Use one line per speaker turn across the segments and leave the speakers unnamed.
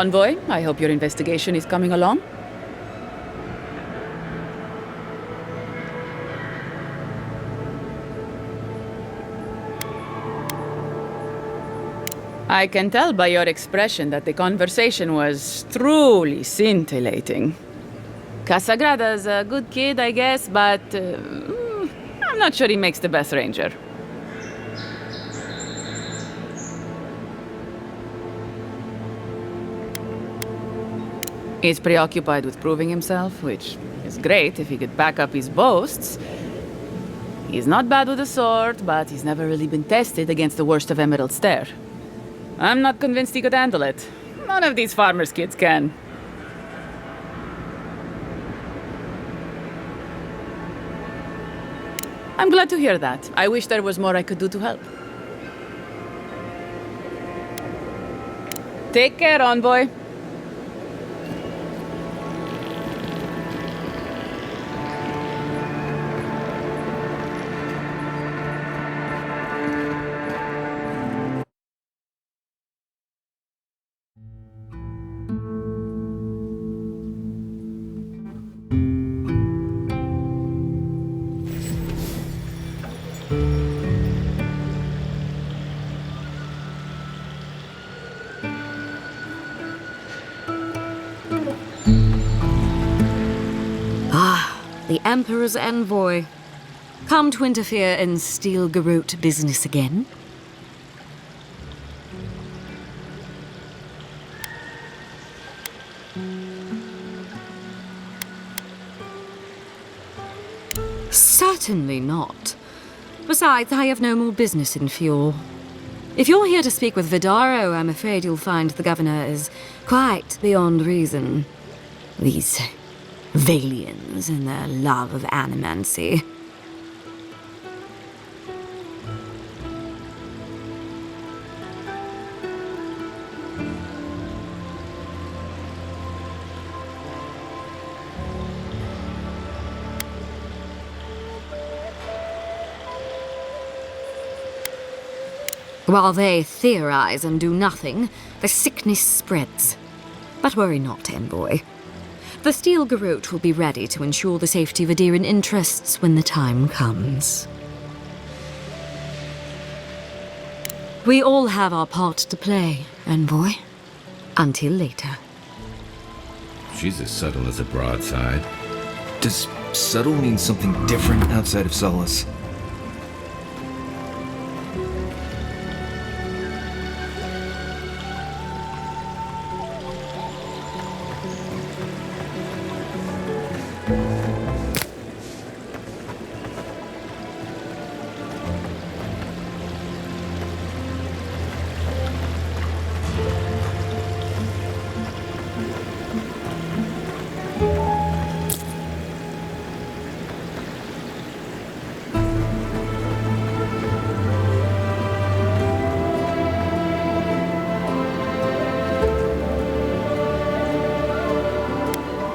Envoy, I hope your investigation is coming along. I can tell by your expression that the conversation was truly scintillating. Casagrada's a good kid, I guess, but I'm not sure he makes the best ranger. He's preoccupied with proving himself, which is great if he could back up his boasts. He's not bad with a sword, but he's never really been tested against the worst of Emerald Stair. I'm not convinced he could handle it. None of these farmers' kids can. I'm glad to hear that. I wish there was more I could do to help. Take care, Envoy.
The Emperor's envoy. Come to interfere in Steel Garrote business again? Certainly not. Besides, I have no more business in fuel. If you're here to speak with Vidaro, I'm afraid you'll find the governor is quite beyond reason. These Valians and their love of animancy. While they theorize and do nothing, the sickness spreads. But worry not, Envoy. The Steel Garrote will be ready to ensure the safety of Ediran interests when the time comes. We all have our part to play, Envoy. Until later.
She's as subtle as a broadside.
Does subtle mean something different outside of Solace?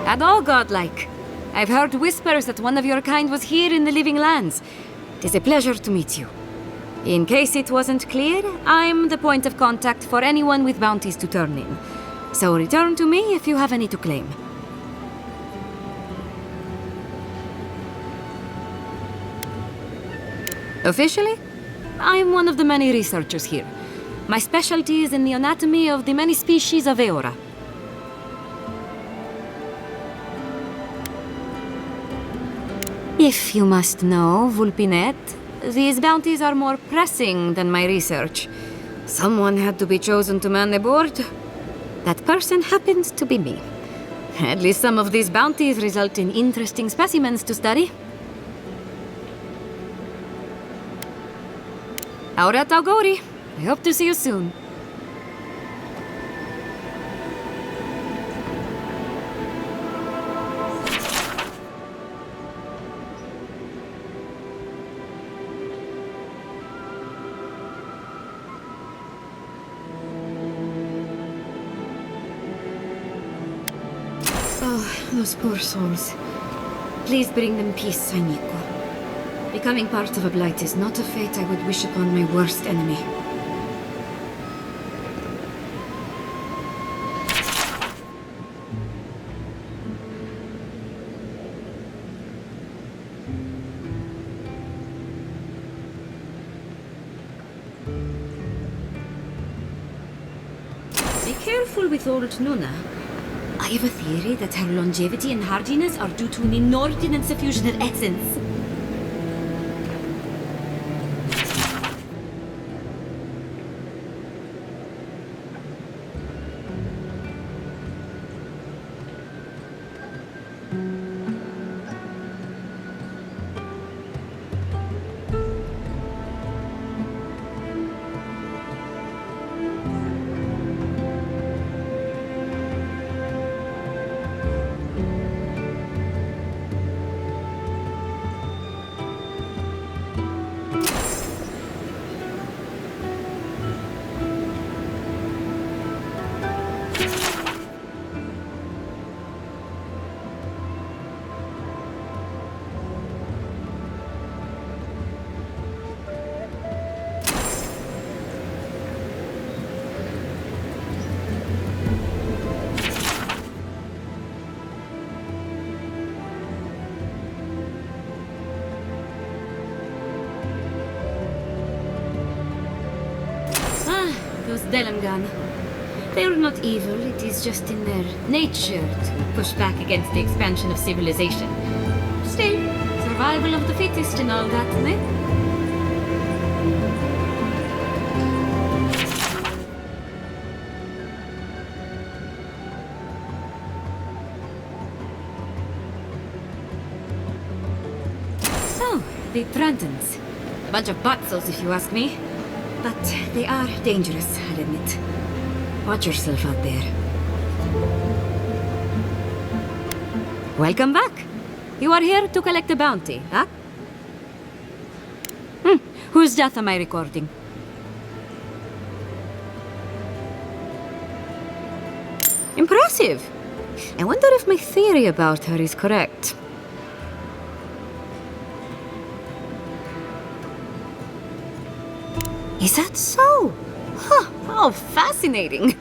At all godlike. I've heard whispers that one of your kind was here in the Living Lands. It is a pleasure to meet you. In case it wasn't clear, I'm the point of contact for anyone with bounties to turn in. So return to me if you have any to claim. Officially, I am one of the many researchers here. My specialty is in the anatomy of the many species of Eora. If you must know, Vulpinet, these bounties are more pressing than my research. Someone had to be chosen to man the board. That person happens to be me. At least some of these bounties result in interesting specimens to study. Aura Taugori. I hope to see you soon. Those poor souls. Please bring them peace, Sainiko. Becoming part of a blight is not a fate I would wish upon my worst enemy. careful with old Nuna. I have a theory that her longevity and hardiness are due to an inordinate suffusion of essence. Those Delangan. They're not evil, it is just in their nature to push back against the expansion of civilization. Still, survival of the fittest and all that, eh? Oh, the Trantons. A bunch of butzels, if you ask me. But they are dangerous, I'll admit. Watch yourself out there. Welcome back. You are here to collect a bounty, huh? Whose death am I recording? Impressive. I wonder if my theory about her is correct. Is that so? Huh, how fascinating.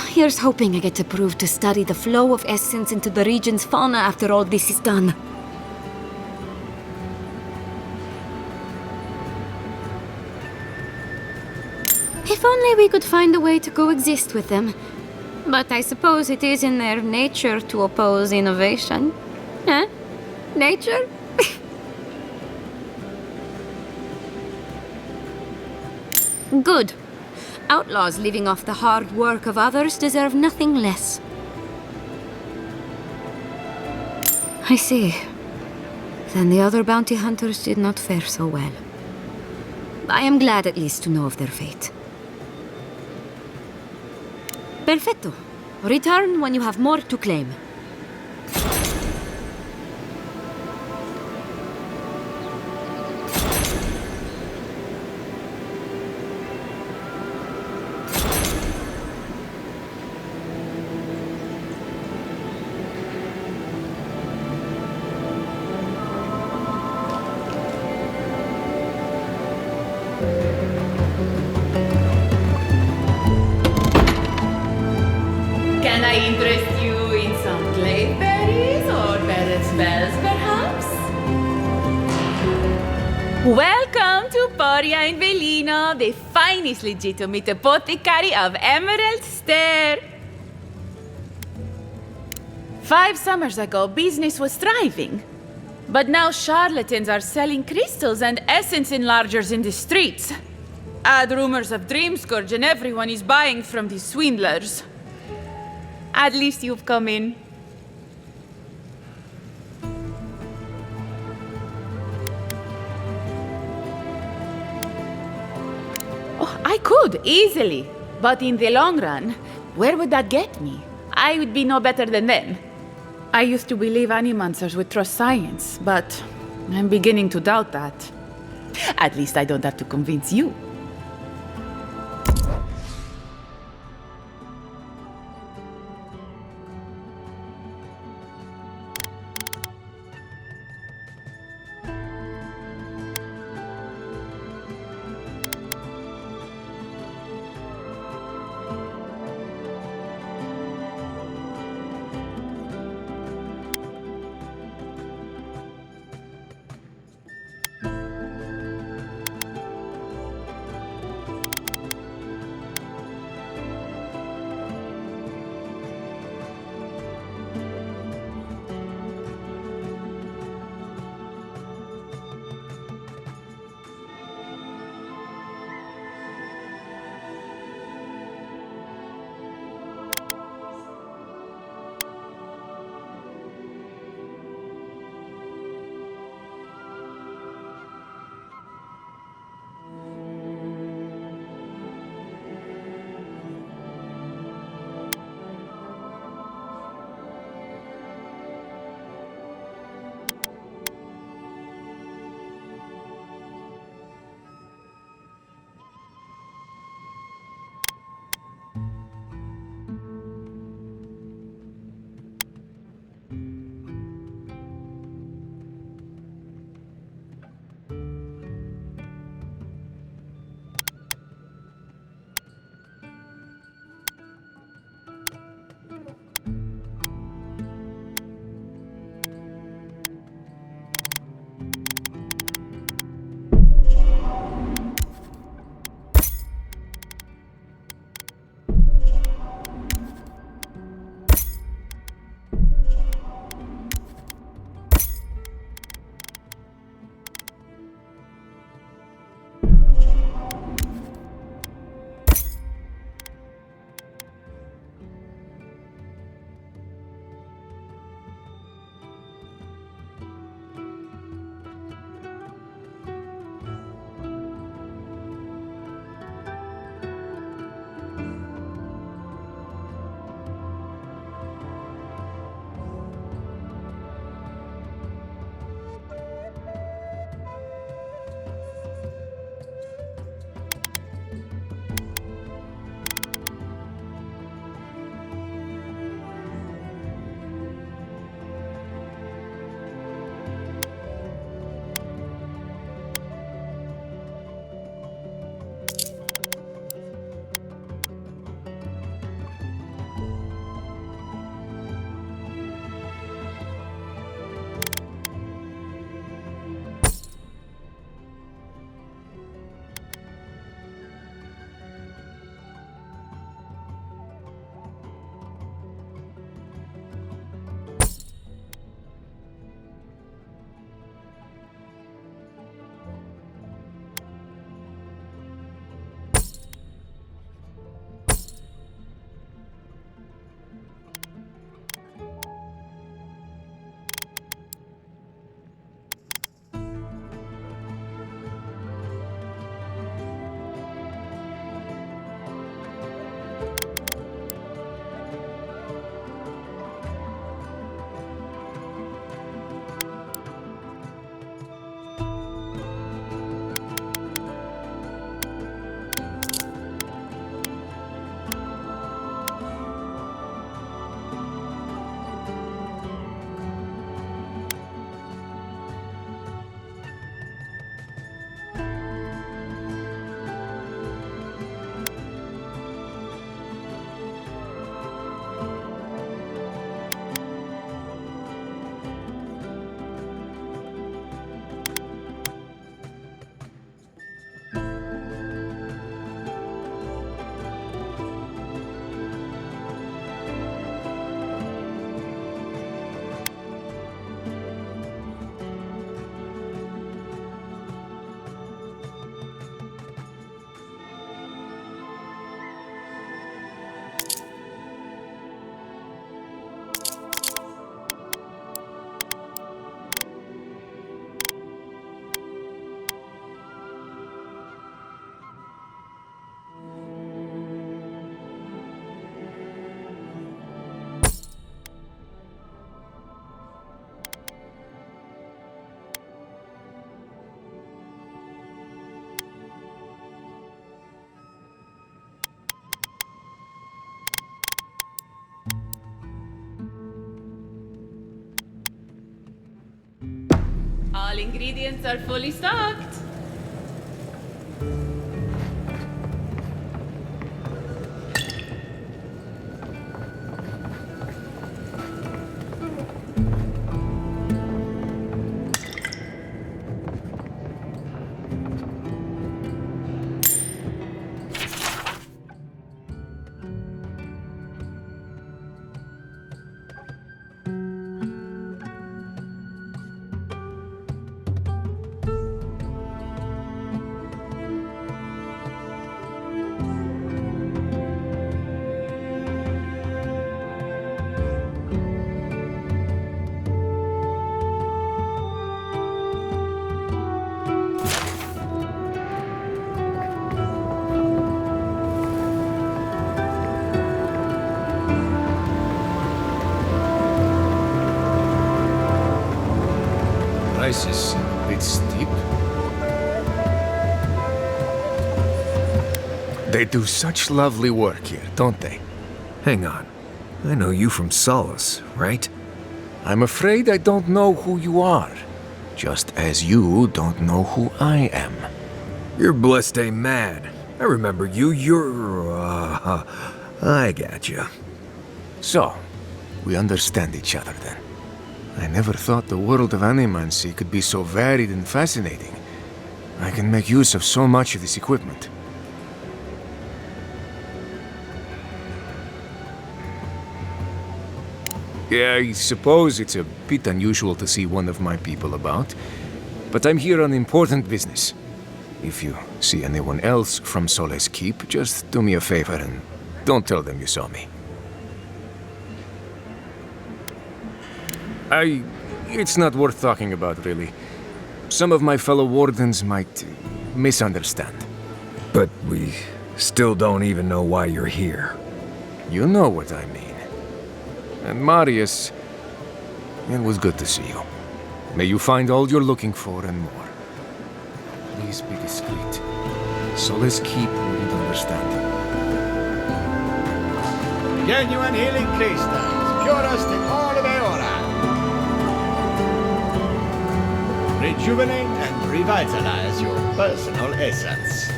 Here's hoping I get approved to study the flow of essence into the region's fauna after all this is done. If only we could find a way to coexist with them. But I suppose it is in their nature to oppose innovation. Huh? Nature? Good. Outlaws living off the hard work of others deserve nothing less. I see. Then the other bounty hunters did not fare so well. I am glad at least to know of their fate. Perfecto. Return when you have more to claim.
Can I interest you in some clay berries or better spells, perhaps? Welcome to Poria in Velino, the finest legitimate apothecary of Emerald Stair. 5 summers ago, business was thriving. But now charlatans are selling crystals and essence enlargers in the streets. Add rumors of dream scourge and everyone is buying from these swindlers. At least you've come in. Oh, I could, easily. But in the long run, where would that get me? I would be no better than them. I used to believe animancers would trust science, but I'm beginning to doubt that. At least I don't have to convince you. All ingredients are fully stocked.
Price is a bit steep. They do such lovely work here, don't they?
Hang on. I know you from Solace, right?
I'm afraid I don't know who you are, just as you don't know who I am.
You're Blessed A Man. I remember you. I got you.
So, we understand each other then. I never thought the world of animancy could be so varied and fascinating. I can make use of so much of this equipment. Yeah, I suppose it's a bit unusual to see one of my people about, but I'm here on important business. If you see anyone else from Sole's Keep, just do me a favor and don't tell them you saw me. It's not worth talking about, really. Some of my fellow wardens might misunderstand.
But we still don't even know why you're here.
You know what I mean. And Marius, it was good to see you. May you find all you're looking for and more. Please be discreet. Sole's Keep wouldn't understand.
Genuine healing crystals, purest in all of Eora. Rejuvenate and revitalize your personal essence.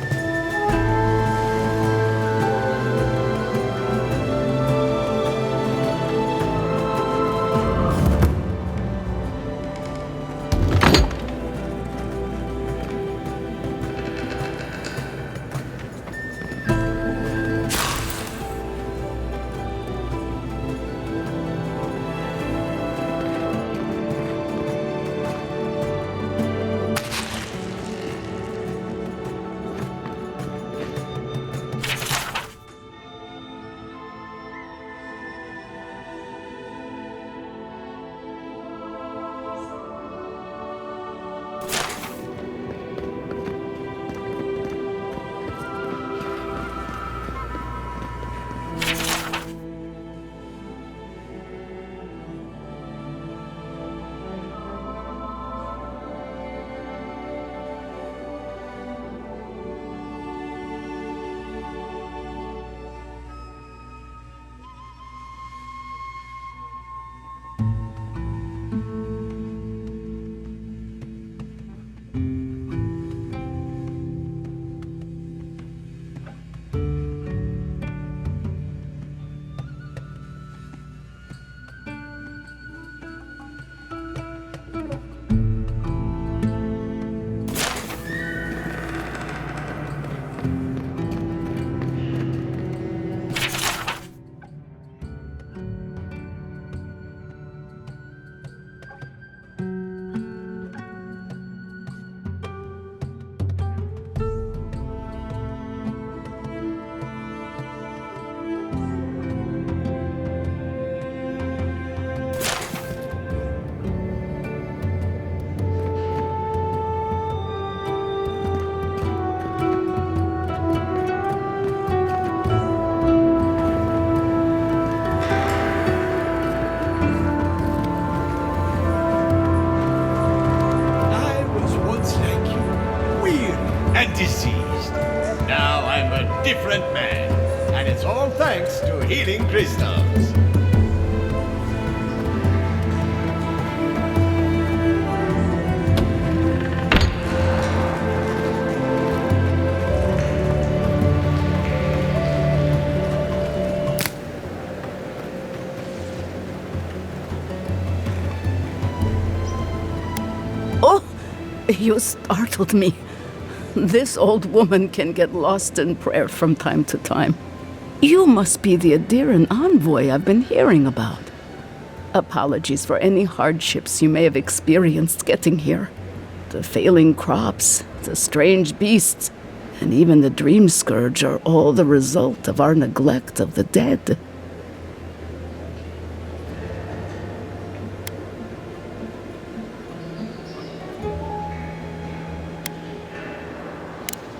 Diseased. Now I'm a different man, and it's all thanks to healing crystals.
You startled me. This old woman can get lost in prayer from time to time. You must be the Ediran envoy I've been hearing about. Apologies for any hardships you may have experienced getting here. The failing crops, the strange beasts, and even the dream scourge are all the result of our neglect of the dead.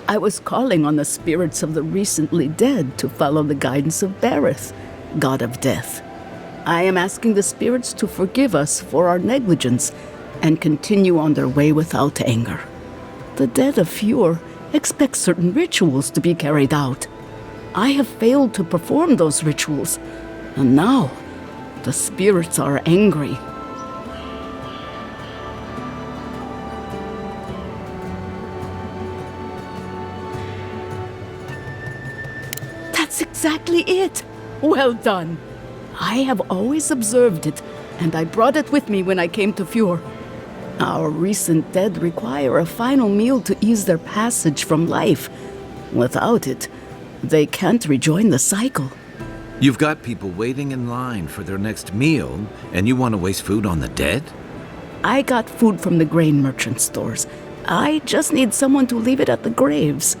I was calling on the spirits of the recently dead to follow the guidance of Bareth, god of death. I am asking the spirits to forgive us for our negligence and continue on their way without anger. The dead of Fjord expect certain rituals to be carried out. I have failed to perform those rituals, and now the spirits are angry. That's exactly it! Well done! I have always observed it, and I brought it with me when I came to Fjord. Our recent dead require a final meal to ease their passage from life. Without it, they can't rejoin the cycle.
You've got people waiting in line for their next meal, and you want to waste food on the dead?
I got food from the grain merchant stores. I just need someone to leave it at the graves.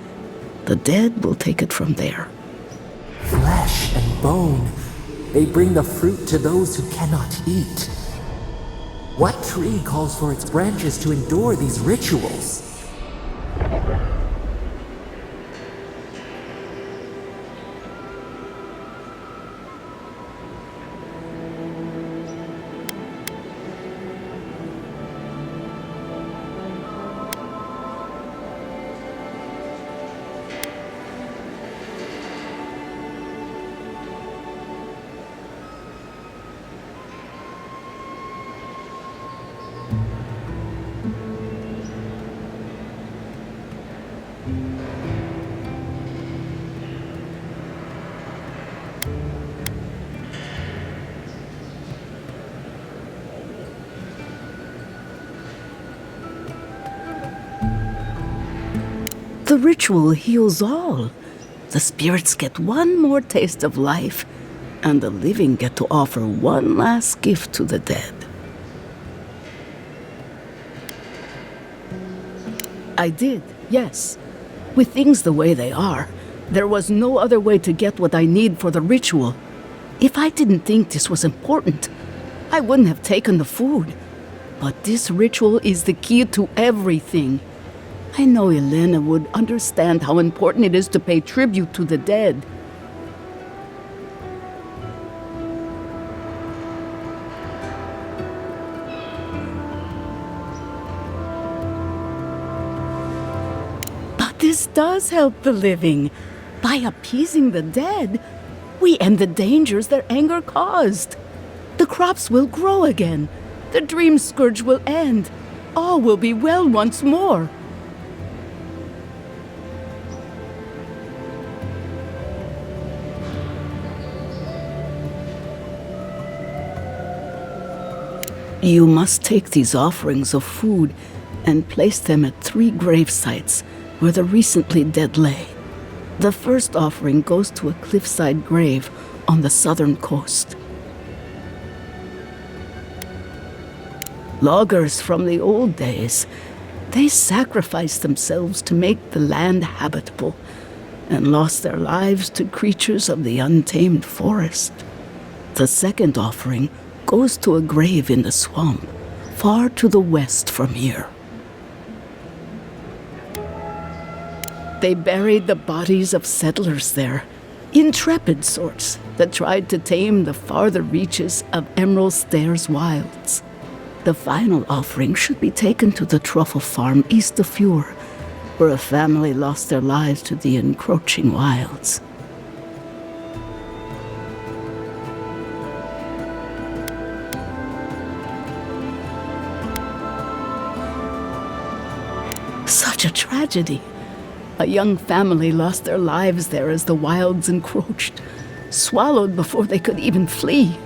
The dead will take it from there.
Flesh and bone. They bring the fruit to those who cannot eat. What tree calls for its branches to endure these rituals?
The ritual heals all. The spirits get one more taste of life, and the living get to offer one last gift to the dead. I did, yes. With things the way they are, there was no other way to get what I need for the ritual. If I didn't think this was important, I wouldn't have taken the food. But this ritual is the key to everything. I know Elena would understand how important it is to pay tribute to the dead. But this does help the living. By appeasing the dead, we end the dangers their anger caused. The crops will grow again. The dream scourge will end. All will be well once more. You must take these offerings of food and place them at 3 grave sites where the recently dead lay. The first offering goes to a cliffside grave on the southern coast. Loggers from the old days, they sacrificed themselves to make the land habitable and lost their lives to creatures of the untamed forest. The second offering goes to a grave in the swamp, far to the west from here. They buried the bodies of settlers there, intrepid sorts that tried to tame the farther reaches of Emerald Stairs wilds. The final offering should be taken to the truffle farm east of Fjord, where a family lost their lives to the encroaching wilds. Such a tragedy. A young family lost their lives there as the wilds encroached, swallowed before they could even flee.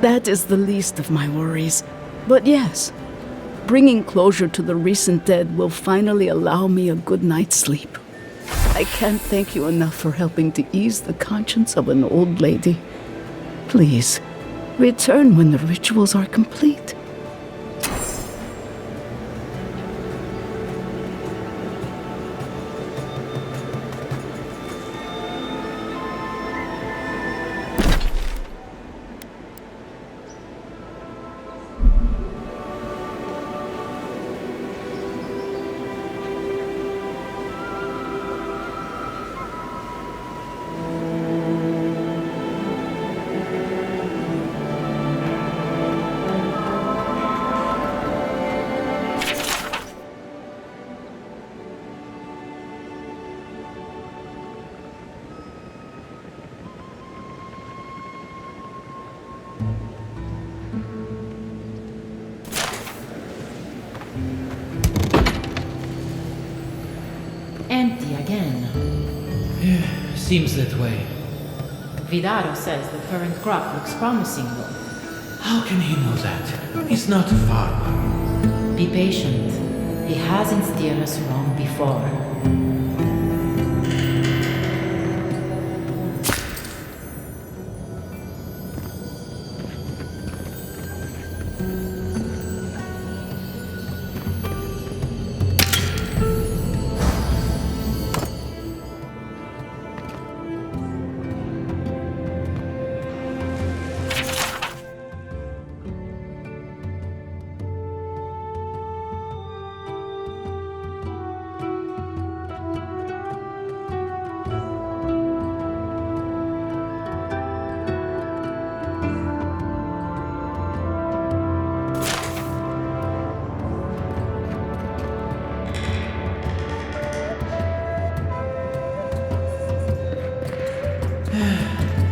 That is the least of my worries. But yes, bringing closure to the recent dead will finally allow me a good night's sleep. I can't thank you enough for helping to ease the conscience of an old lady. Please, return when the rituals are complete.
Empty again.
Yeah, seems that way.
Vidaro says the current crop looks promising though.
How can he know that? He's not a farmer.
Be patient. He hasn't steered us wrong before.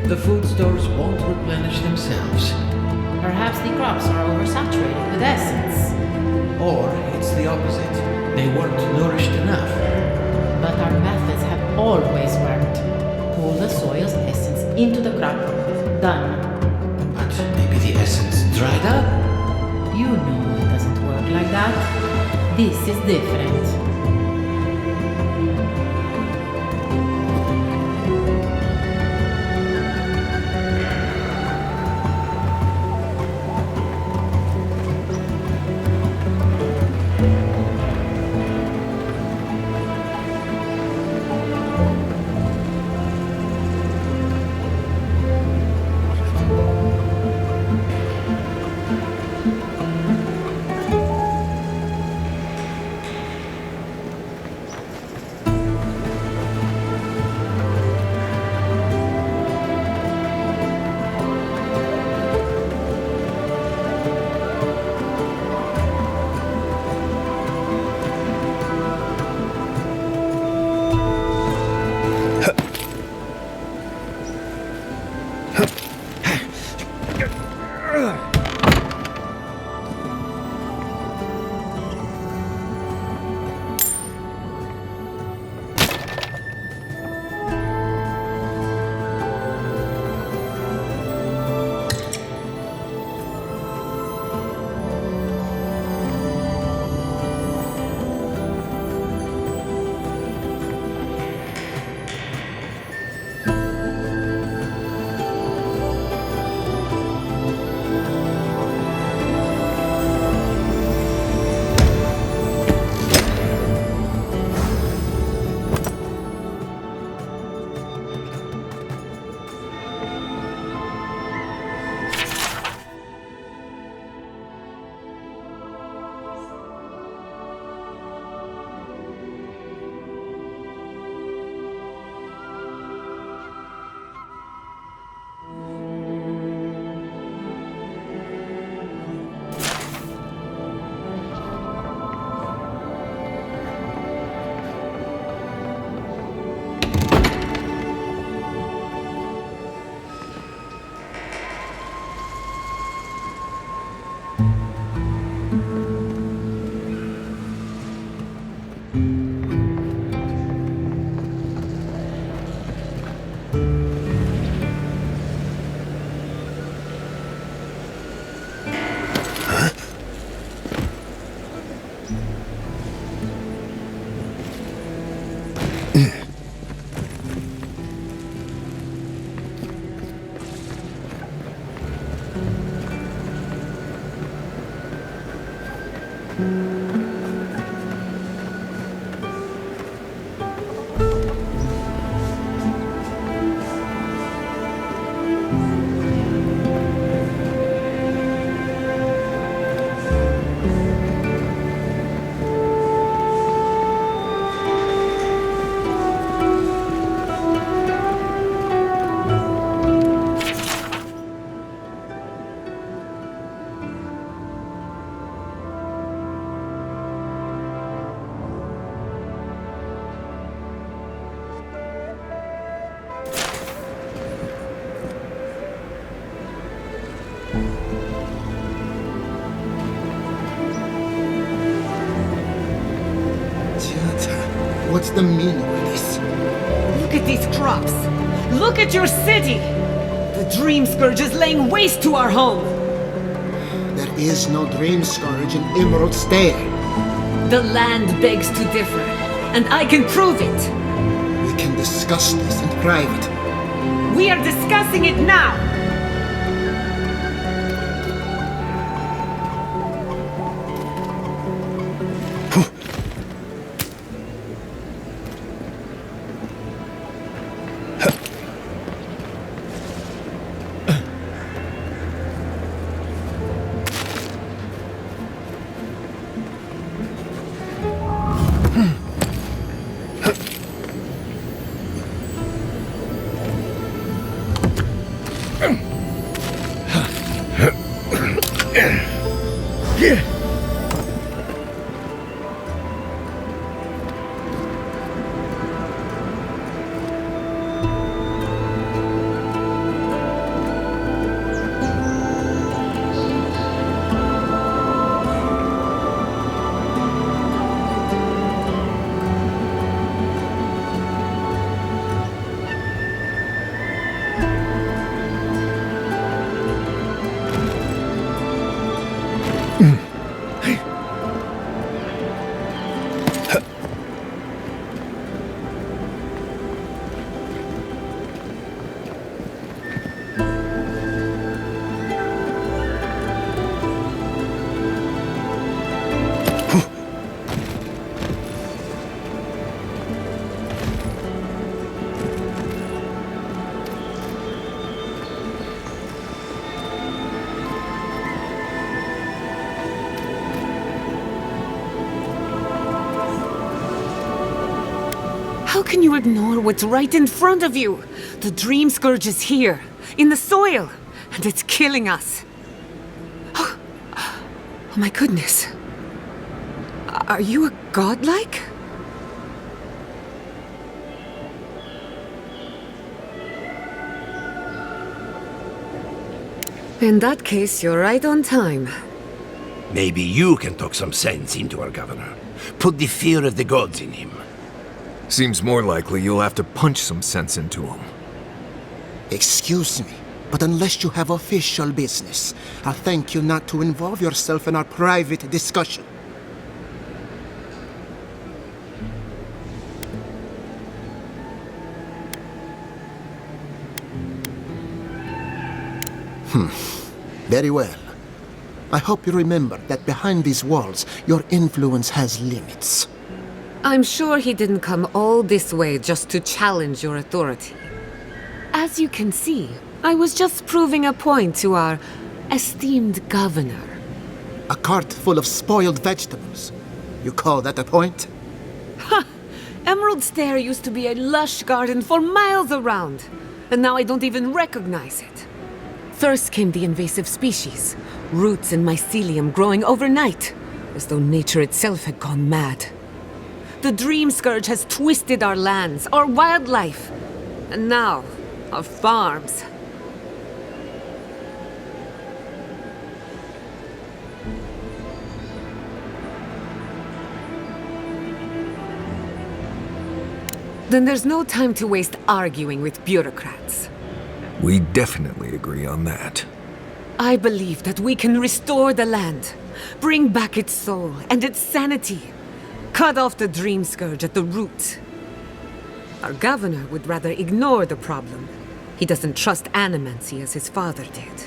The food stores won't replenish themselves.
Perhaps the crops are oversaturated with essence.
Or it's the opposite. They weren't nourished enough.
But our methods have always worked. Pull the soil's essence into the crop. Done.
But maybe the essence dried up?
You know it doesn't work like that. This is different.
the meaning of this?
Look at these crops. Look at your city. The Dream Scourge is laying waste to our home.
There is no Dream Scourge in Emerald Stair.
The land begs to differ, and I can prove it.
We can discuss this in private.
We are discussing it now. How can you ignore what's right in front of you? The Dream Scourge is here, in the soil, and it's killing us. Oh my goodness. Are you a godlike? In that case, you're right on time.
Maybe you can talk some sense into our governor. Put the fear of the gods in him.
Seems more likely you'll have to punch some sense into him.
Excuse me, but unless you have official business, I'll thank you not to involve yourself in our private discussion. Very well. I hope you remember that behind these walls, your influence has limits.
I'm sure he didn't come all this way just to challenge your authority. As you can see, I was just proving a point to our esteemed governor.
A cart full of spoiled vegetables. You call that a point?
Ha! Emerald Stair used to be a lush garden for miles around, and now I don't even recognize it. First came the invasive species, roots and mycelium growing overnight, as though nature itself had gone mad. The Dream Scourge has twisted our lands, our wildlife, and now, our farms. Then there's no time to waste arguing with bureaucrats.
We definitely agree on that.
I believe that we can restore the land, bring back its soul and its sanity. Cut off the Dream Scourge at the root. Our governor would rather ignore the problem. He doesn't trust animancy as his father did.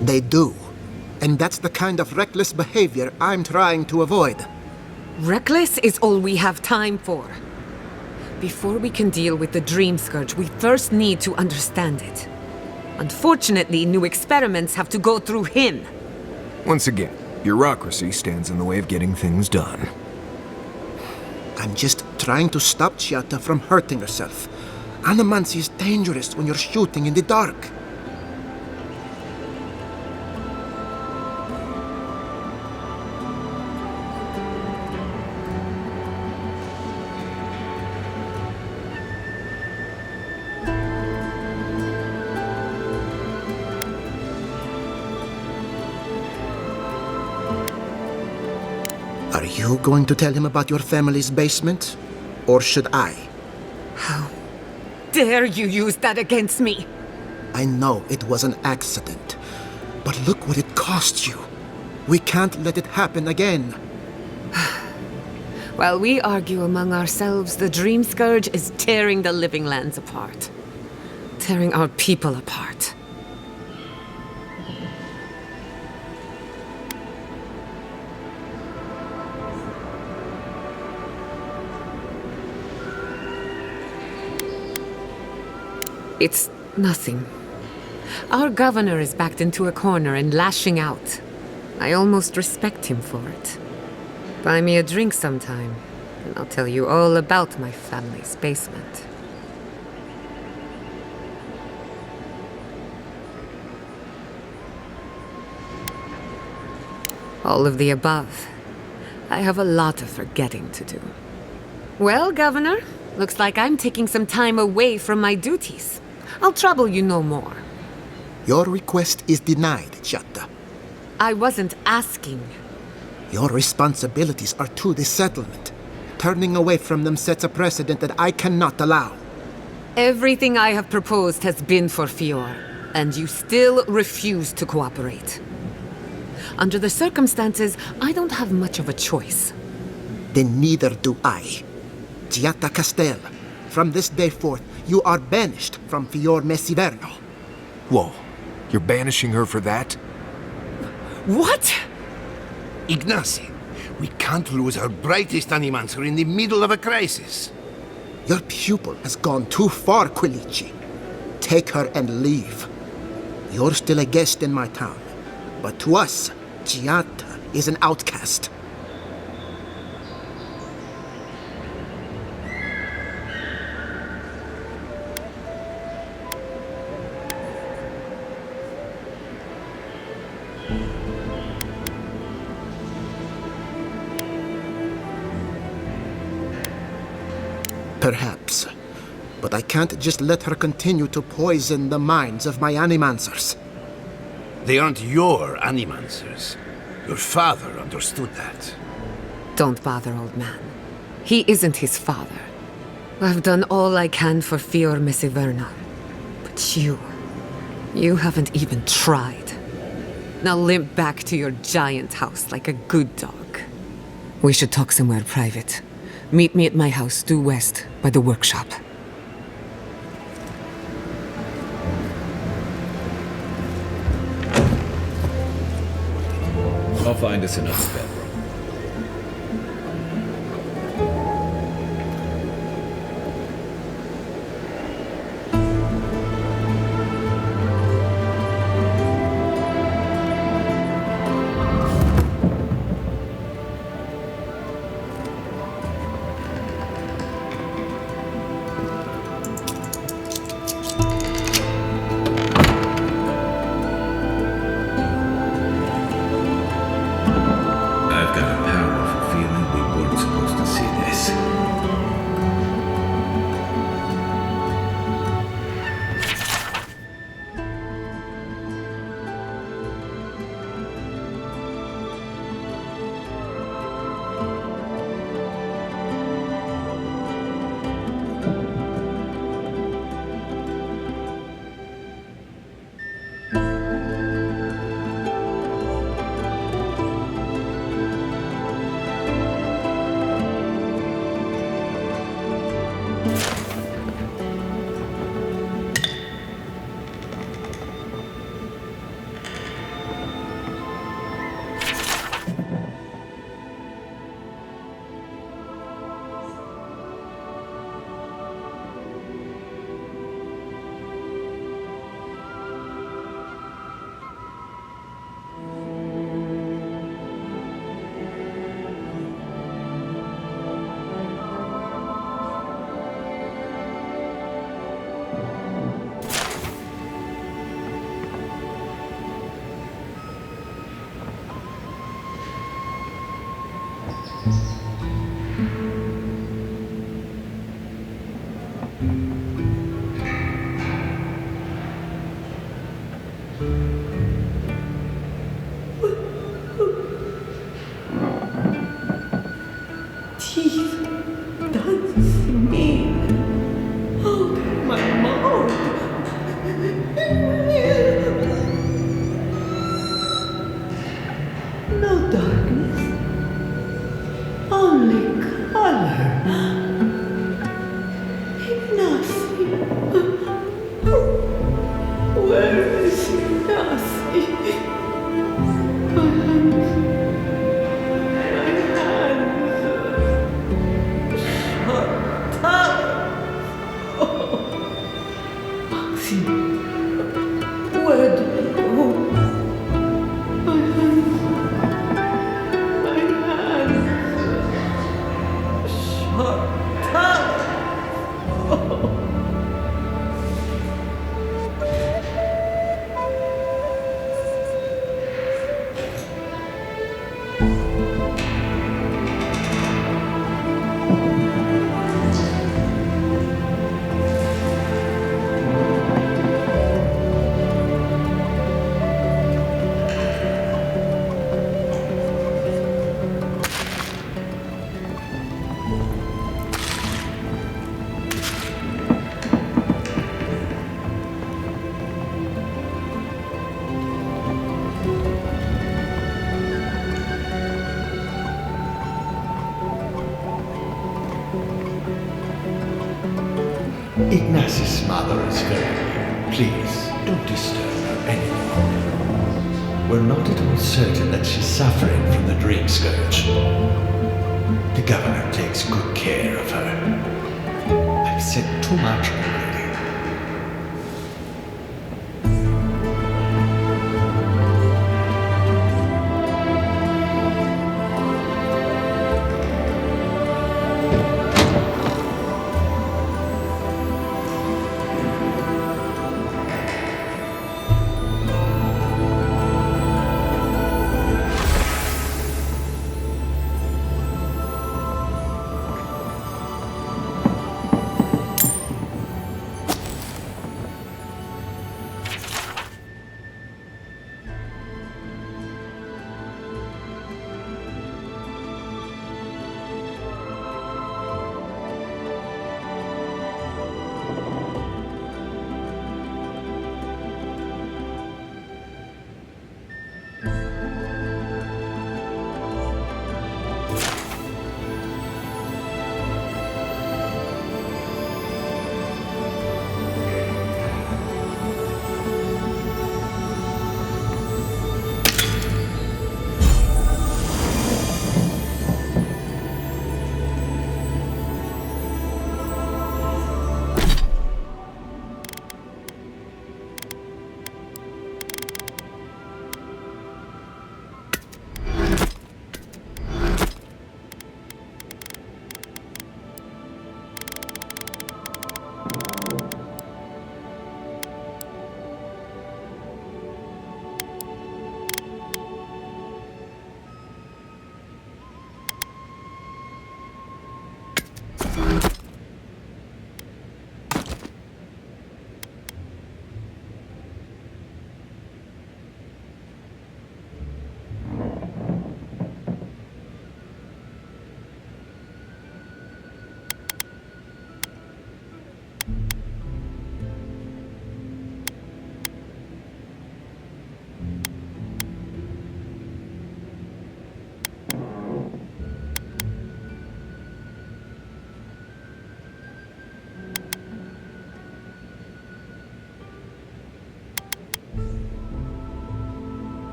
They do. And that's the kind of reckless behavior I'm trying to avoid.
Reckless is all we have time for. Before we can deal with the Dream Scourge, we first need to understand it. Unfortunately, new experiments have to go through him.
Once again, bureaucracy stands in the way of getting things done.
I'm just trying to stop Chiata from hurting herself. Animancy is dangerous when you're shooting in the dark. You going to tell him about your family's basement? Or should I?
How dare you use that against me?
I know it was an accident, but look what it cost you. We can't let it happen again.
While we argue among ourselves, the Dream Scourge is tearing the living lands apart. Tearing our people apart. It's nothing. Our governor is backed into a corner and lashing out. I almost respect him for it. Buy me a drink sometime, and I'll tell you all about my family's basement. All of the above. I have a lot of forgetting to do. Well, Governor, looks like I'm taking some time away from my duties. I'll trouble you no more.
Your request is denied, Chatta.
I wasn't asking.
Your responsibilities are to the settlement. Turning away from them sets a precedent that I cannot allow.
Everything I have proposed has been for Fior, and you still refuse to cooperate. Under the circumstances, I don't have much of a choice.
Then neither do I. Giatta Castel, from this day forth, you are banished from Fior Messiverno.
Whoa, you're banishing her for that?
What?
Ignacy, we can't lose our brightest animancer in the middle of a crisis.
Your pupil has gone too far, Quilici. Take her and leave. You're still a guest in my town, but to us, Giatta is an outcast. Perhaps. But I can't just let her continue to poison the minds of my animancers.
They aren't your animancers. Your father understood that.
Don't bother, old man. He isn't his father. I've done all I can for Fior Messiverno. But you haven't even tried. Now limp back to your giant house like a good dog. We should talk somewhere private. Meet me at my house due west by the workshop.
I'll find us another bedroom.
Ignaz's mother is very ill. Please, don't disturb her anymore. We're not at all certain that she's suffering from the dream scourge. The governor takes good care of her. I've said too much already.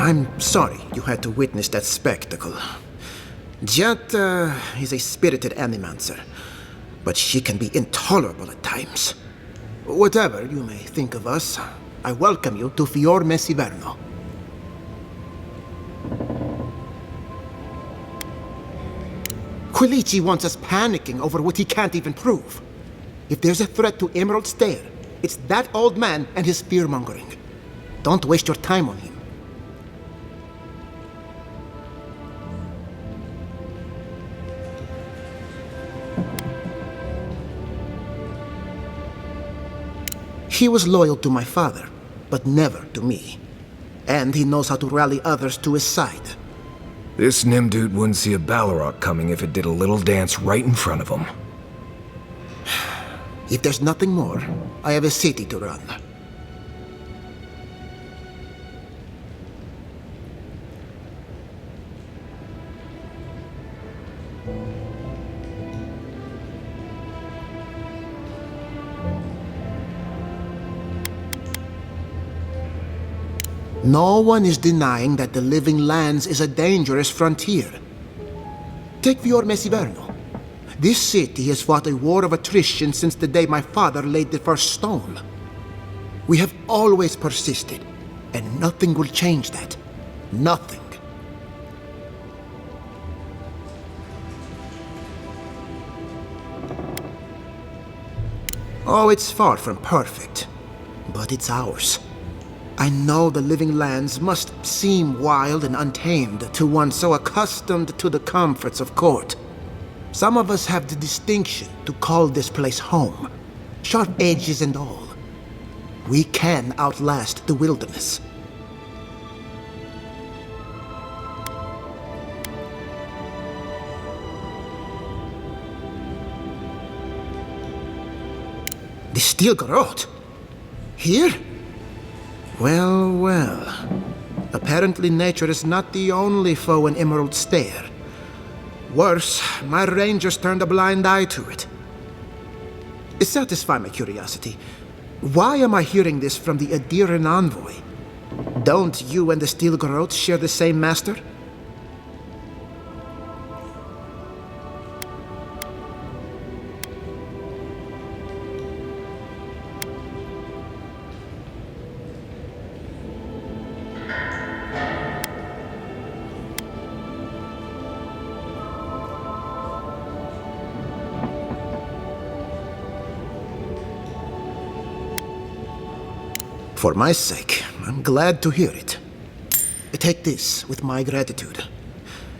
I'm sorry you had to witness that spectacle. Giatta is a spirited animancer, but she can be intolerable at times. Whatever you may think of us, I welcome you to Fiorme Siverno. Quilici wants us panicking over what he can't even prove. If there's a threat to Emerald Stair, it's that old man and his fear-mongering. Don't waste your time on him. He was loyal to my father, but never to me. And he knows how to rally others to his side.
This Nimdude wouldn't see a Balrog coming if it did a little dance right in front of him.
If there's nothing more, I have a city to run. No one is denying that the Living Lands is a dangerous frontier. Take Fiorme Siverno. This city has fought a war of attrition since the day my father laid the first stone. We have always persisted, and nothing will change that. Nothing. Oh, it's far from perfect, but it's ours. I know the Living Lands must seem wild and untamed to one so accustomed to the comforts of court. Some of us have the distinction to call this place home, sharp edges and all. We can outlast the wilderness. The Steel Garrote? Here? Well, well. Apparently nature is not the only foe in Emerald Stair. Worse, my rangers turned a blind eye to it. Satisfy my curiosity. Why am I hearing this from the Ediran envoy? Don't you and the Steel Garrote share the same master? For my sake, I'm glad to hear it. Take this with my gratitude,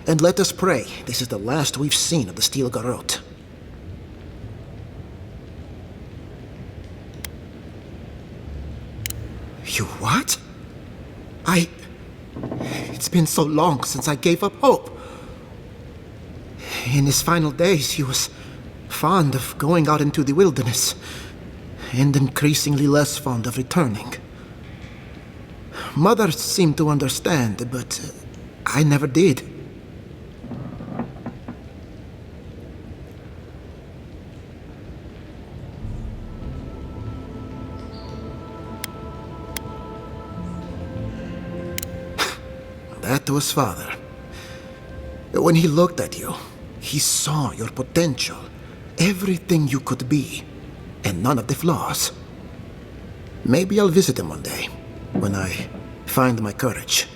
and let us pray this is the last we've seen of the Steel Garrote. You what? It's been so long since I gave up hope. In his final days, he was fond of going out into the wilderness, and increasingly less fond of returning. Mother seemed to understand, but I never did. That was Father. When he looked at you, he saw your potential, everything you could be, and none of the flaws. Maybe I'll visit him one day, when I find my courage.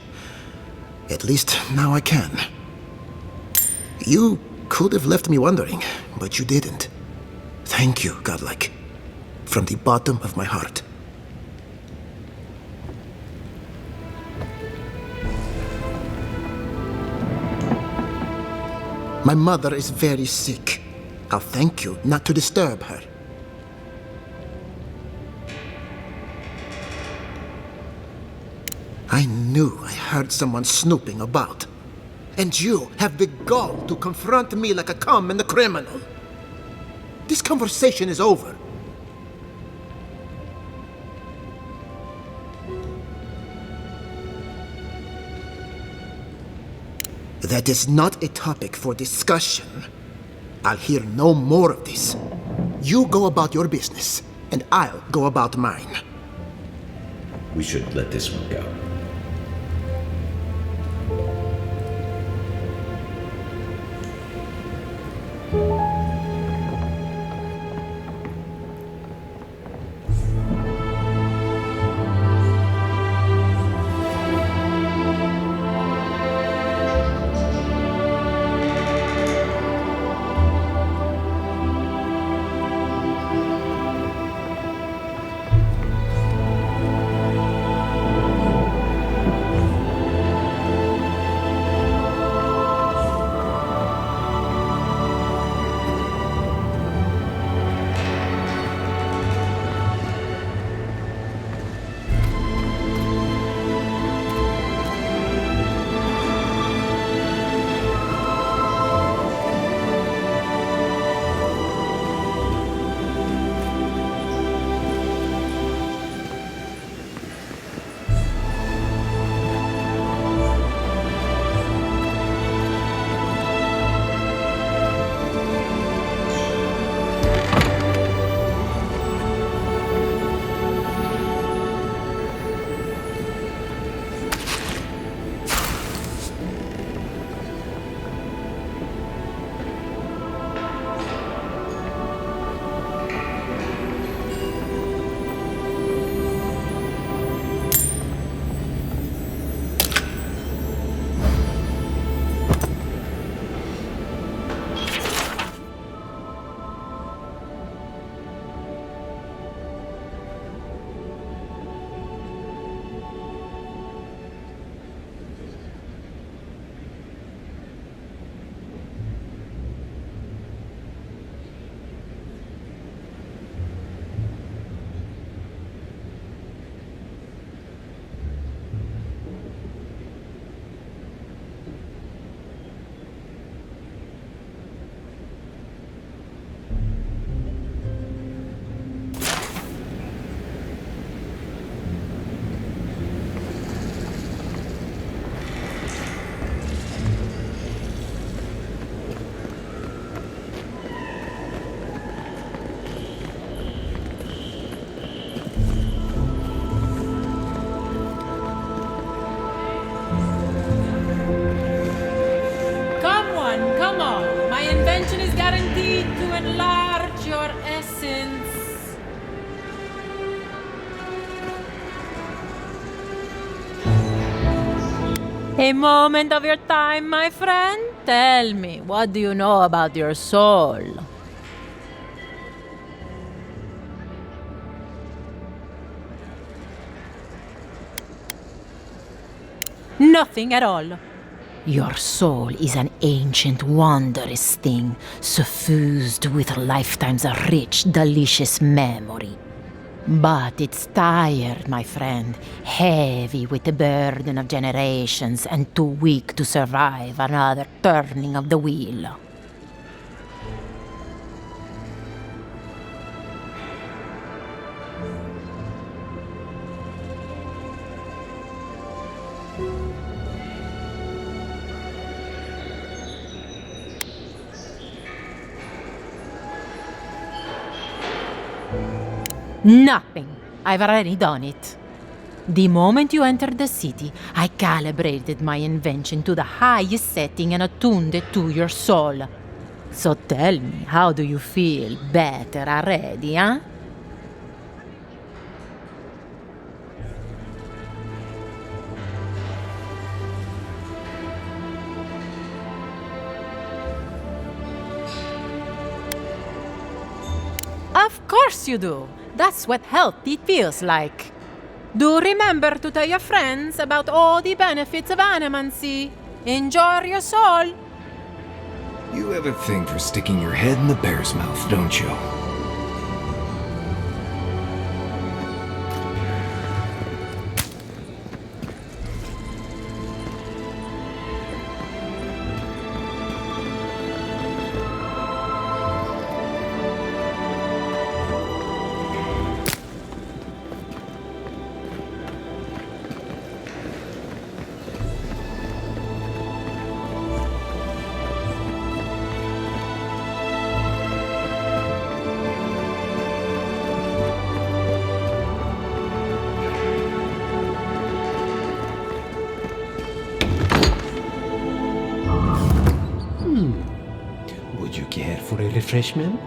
At least now I can. You could have left me wondering, but you didn't. Thank you, Godlike. From the bottom of my heart. My mother is very sick. I'll thank you not to disturb her. I knew I heard someone snooping about. And you have the gall to confront me like a common criminal. This conversation is over. That is not a topic for discussion. I'll hear no more of this. You go about your business, and I'll go about mine.
We should let this one go.
Come on, my invention is guaranteed to enlarge your essence. A moment of your time, my friend. Tell me, what do you know about your soul? Nothing at all. Your soul is an ancient, wondrous thing, suffused with lifetimes of rich, delicious memory. But it's tired, my friend, heavy with the burden of generations and too weak to survive another turning of the wheel. Nothing. I've already done it. The moment you entered the city, I calibrated my invention to the highest setting and attuned it to your soul. So tell me, how do you feel? Better already, huh? Of course you do. That's what healthy feels like. Do remember to tell your friends about all the benefits of animancy. Enjoy your soul.
You have a thing for sticking your head in the bear's mouth, don't you?
Would you care for a refreshment?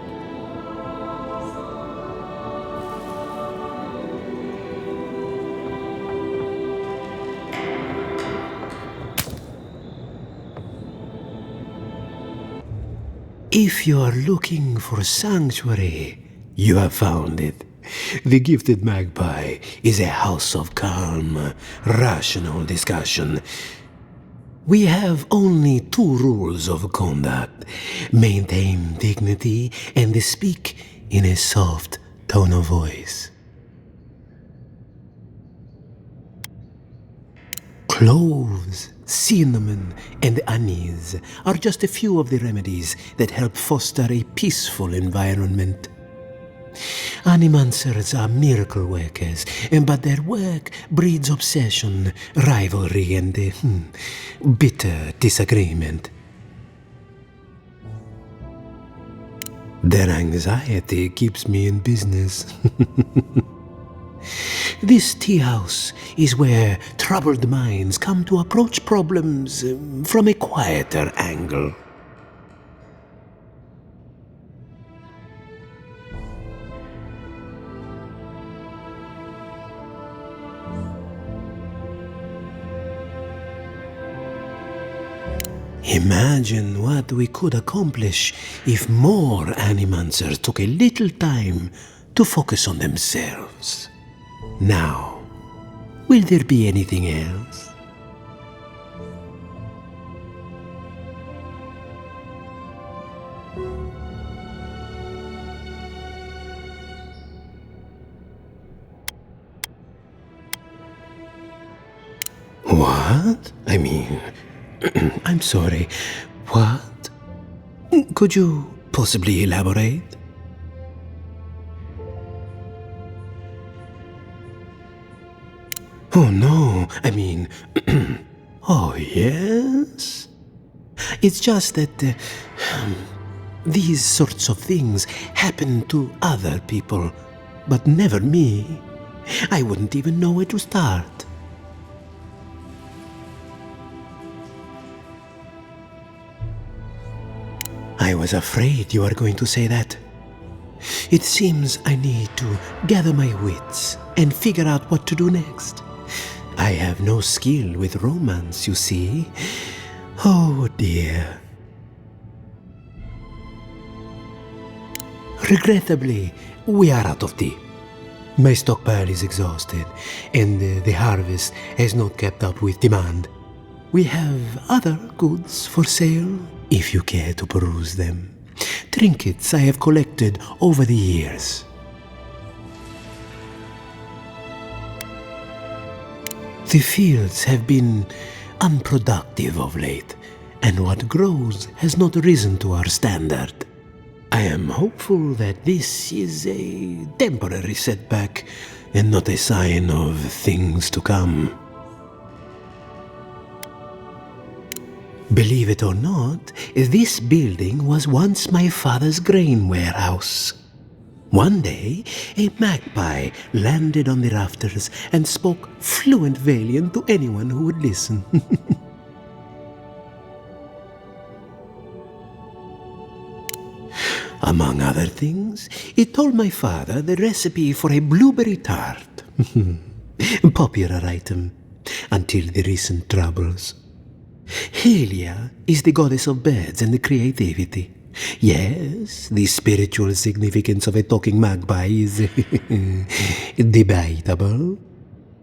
If you are looking for sanctuary, you have found it. The Gifted Magpie is a house of calm, rational discussion. We have only 2 rules of conduct. Maintain dignity and speak in a soft tone of voice. Cloves, cinnamon, and anise are just a few of the remedies that help foster a peaceful environment. Animancers are miracle workers, but their work breeds obsession, rivalry, and bitter disagreement. Their anxiety keeps me in business. This tea house is where troubled minds come to approach problems from a quieter angle. Imagine what we could accomplish if more animancers took a little time to focus on themselves. Now, will there be anything else? What? I mean, I'm sorry. What? Could you possibly elaborate? Oh no, I mean, oh yes? It's just that these sorts of things happen to other people, but never me. I wouldn't even know where to start. I was afraid you were going to say that. It seems I need to gather my wits and figure out what to do next. I have no skill with romance, you see. Oh dear. Regrettably, we are out of tea. My stockpile is exhausted, and the harvest has not kept up with demand. We have other goods for sale, if you care to peruse them. Trinkets I have collected over the years. The fields have been unproductive of late, and what grows has not risen to our standard. I am hopeful that this is a temporary setback and not a sign of things to come. Believe it or not, this building was once my father's grain warehouse. One day, a magpie landed on the rafters and spoke fluent Valian to anyone who would listen. Among other things, it told my father the recipe for a blueberry tart. Popular item until the recent troubles. Helia is the goddess of birds and creativity. Yes, the spiritual significance of a talking magpie is debatable.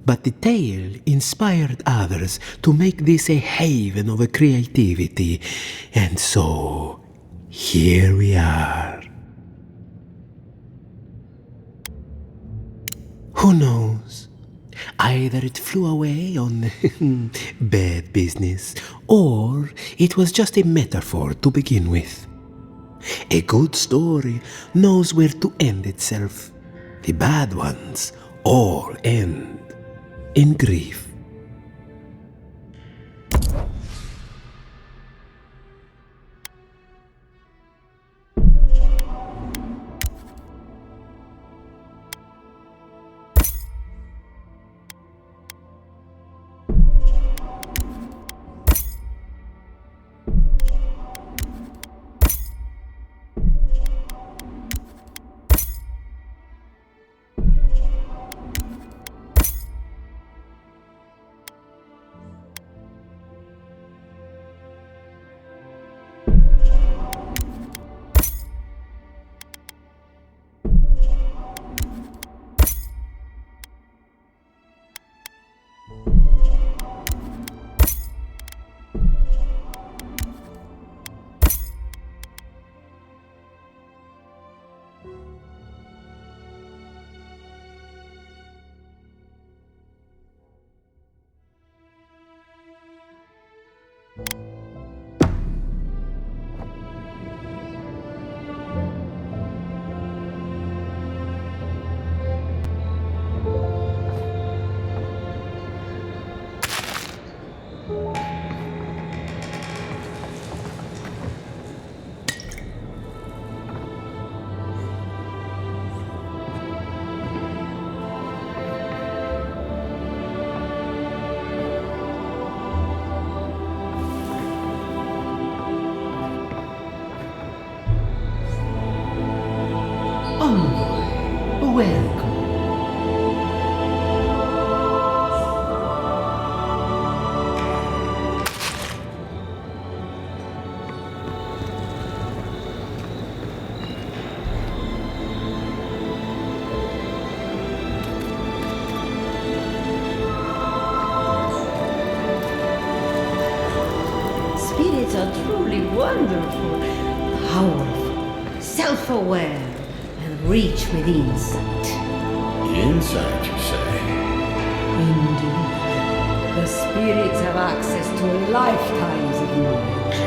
But the tale inspired others to make this a haven of creativity, and so here we are. Who knows? Either it flew away on bad business, or it was just a metaphor to begin with. A good story knows where to end itself. The bad ones all end in grief.
Welcome.
Spirits are truly wonderful, powerful, self-aware, reach with insight.
Insight, you say?
Indeed. The spirits have access to lifetimes of knowledge.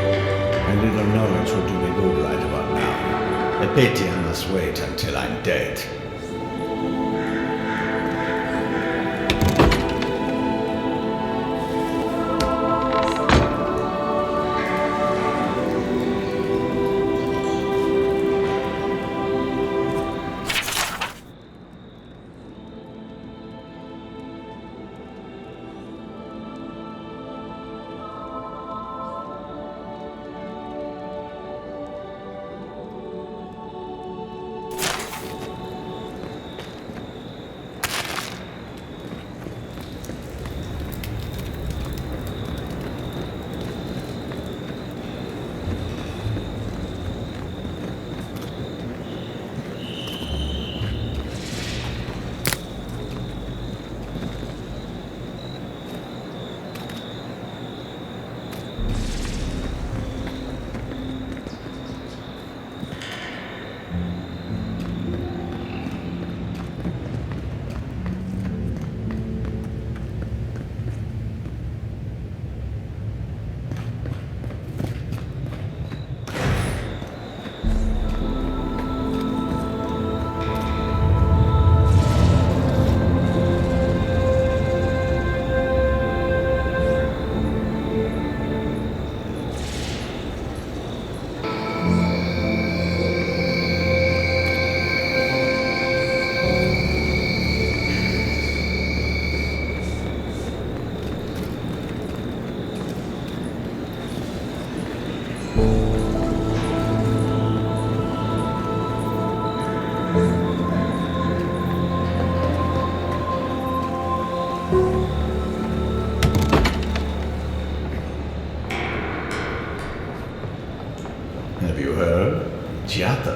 A little knowledge would do me good right about now. A pity I must wait until I'm dead.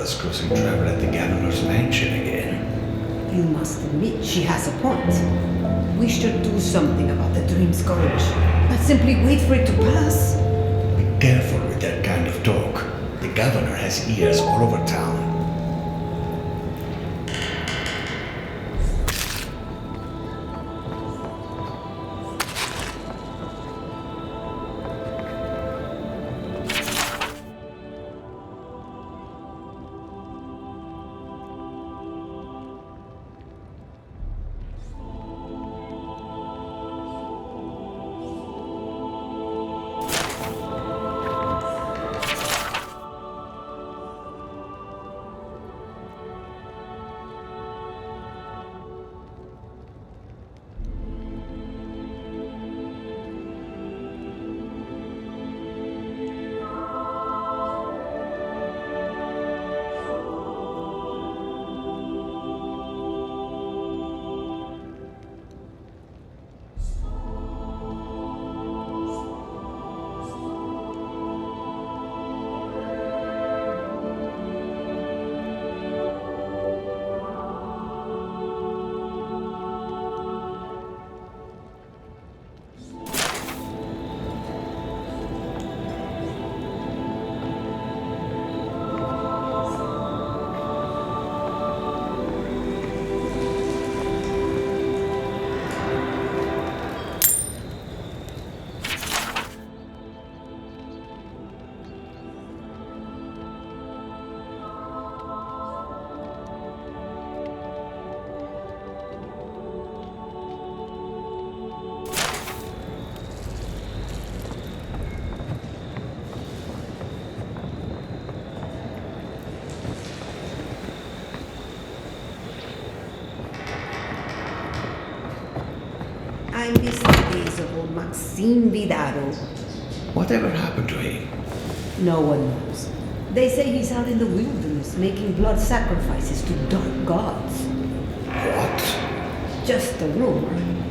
us crossing travel at the governor's mansion again.
You must admit she has a point. We should do something about the dream scourge, not simply wait for it to pass.
Be careful with that kind of talk. The governor has ears all over town.
I miss the days of old Maxime Vidaro.
Whatever happened to him?
No one knows. They say he's out in the wilderness making blood sacrifices to dark gods.
What?
Just a rumor.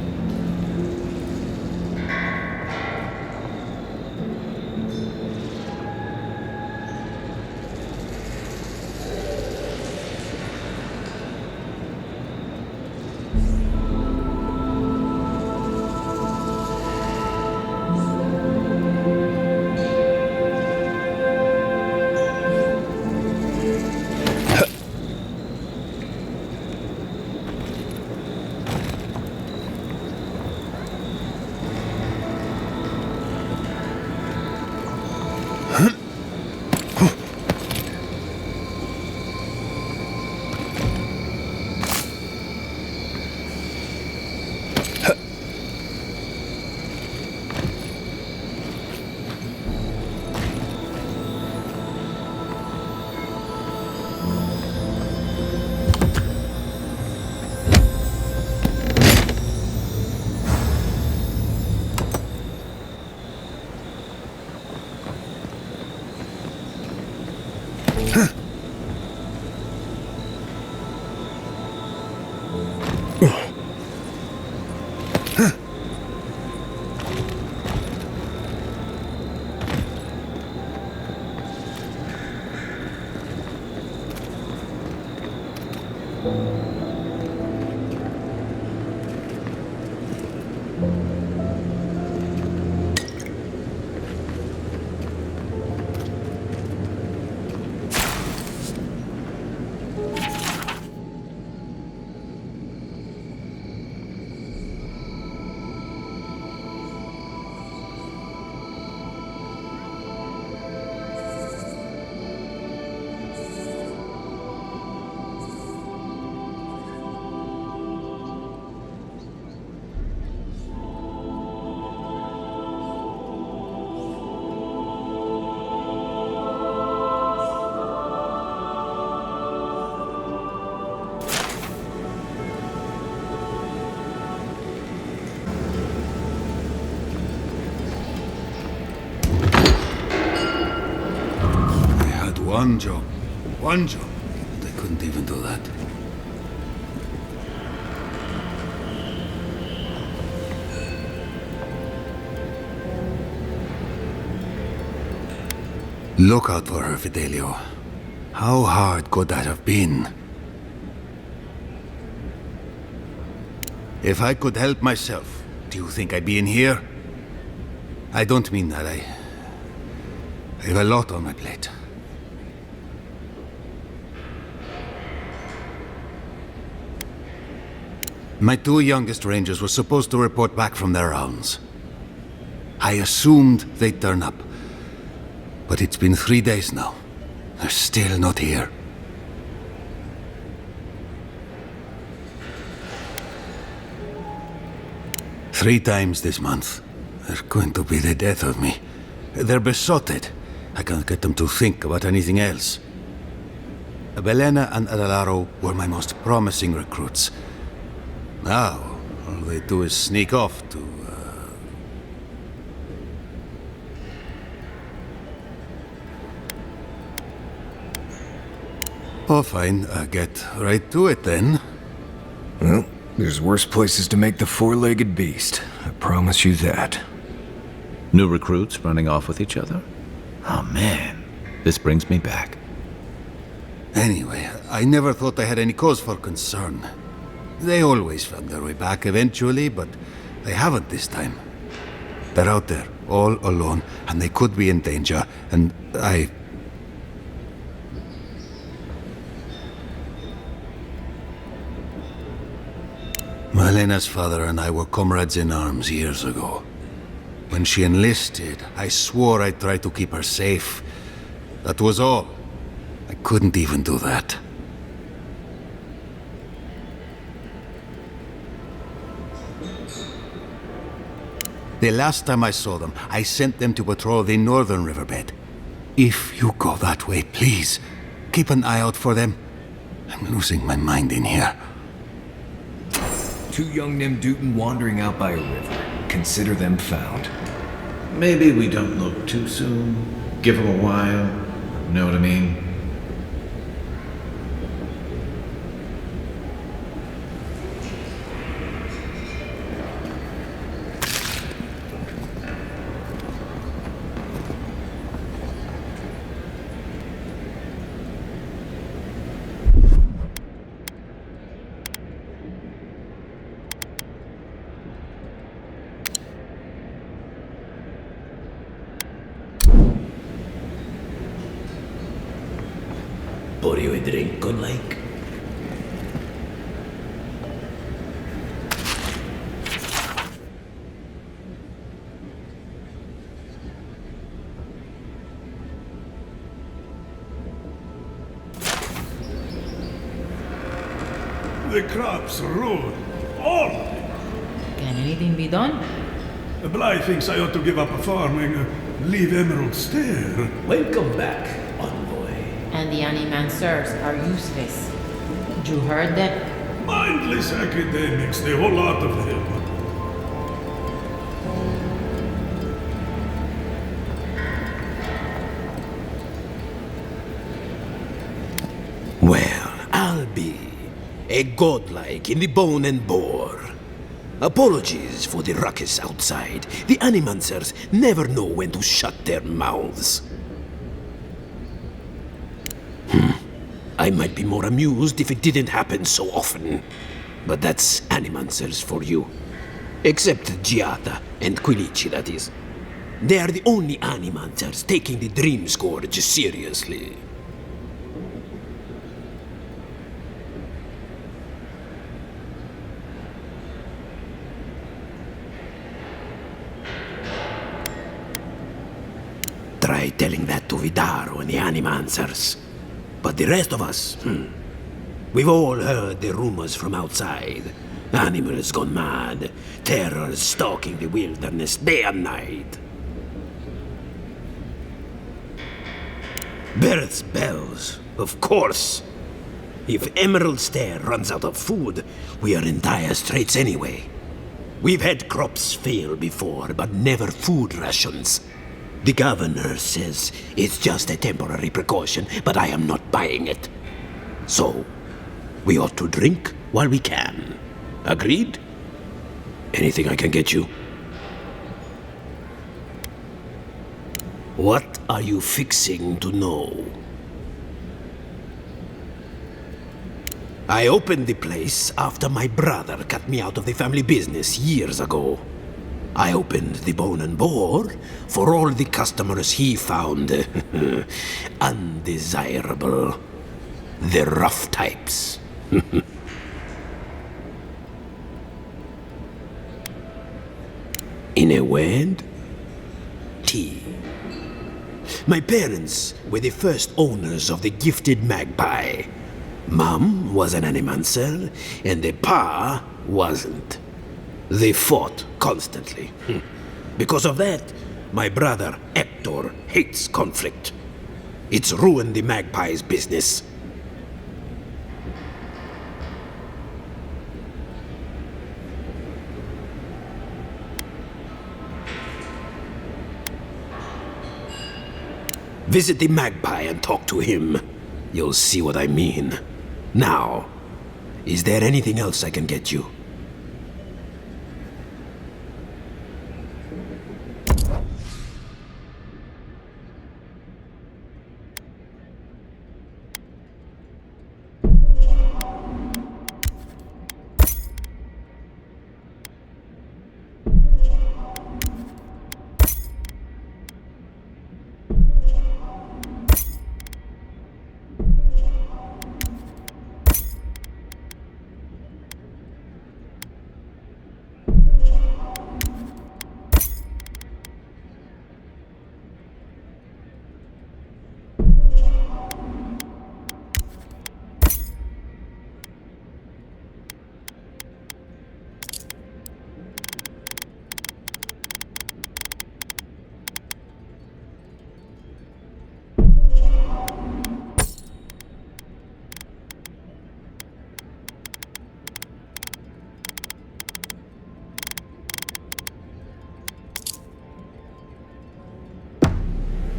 One job, and I couldn't even do that. Look out for her, Fidelio. How hard could that have been? If I could help myself, do you think I'd be in here? I don't mean that. I have a lot on my plate. My 2 youngest rangers were supposed to report back from their rounds. I assumed they'd turn up. But it's been 3 days now. They're still not here. Three times this month. They're going to be the death of me. They're besotted. I can't get them to think about anything else. Belena and Adalaro were my most promising recruits. Now, all they do is sneak off to, Oh, fine. Get right to it, then.
Well, there's worse places to make the four-legged beast. I promise you that.
New recruits running off with each other? Oh man, this brings me back.
Anyway, I never thought I had any cause for concern. They always found their way back eventually, but they haven't this time. They're out there, all alone, and they could be in danger, and Malena's father and I were comrades in arms years ago. When she enlisted, I swore I'd try to keep her safe. That was all. I couldn't even do that. The last time I saw them, I sent them to patrol the northern riverbed. If you go that way, please, keep an eye out for them. I'm losing my mind in here.
2 young Nimdutin wandering out by a river. Consider them found.
Maybe we don't look too soon. Give them a while. Know what I mean?
Pour you a drink, good like?
The crops ruined. All of it.
Can anything be done?
Bly thinks I ought to give up farming, leave Emerald Stair.
Welcome back, envoy.
And the animancers are useless. You heard that?
Mindless academics, the whole lot of them.
Well, I'll be a godlike in the bone and bore. Apologies for the ruckus outside. The animancers never know when to shut their mouths. I might be more amused if it didn't happen so often. But that's animancers for you. Except Giata and Quilici, that is. They are the only animancers taking the Dream Scourge seriously. Try telling that to Vidaro and the Animancers. But the rest of us, we've all heard the rumors from outside. Animals gone mad, terror stalking the wilderness day and night. Birth's bells, of course. If Emerald Stair runs out of food, we are in dire straits anyway. We've had crops fail before, but never food rations. The governor says it's just a temporary precaution, but I am not buying it. So, we ought to drink while we can. Agreed? Anything I can get you? What are you fixing to know? I opened the place after my brother cut me out of the family business years ago. I opened the Bone and Boar for all the customers he found undesirable. The rough types. In a word, tea. My parents were the first owners of the gifted magpie. Mom was an animancer, and the pa wasn't. They fought constantly. Because of that, my brother Hector hates conflict. It's ruined the magpie's business. Visit the magpie and talk to him. You'll see what I mean. Now, is there anything else I can get you?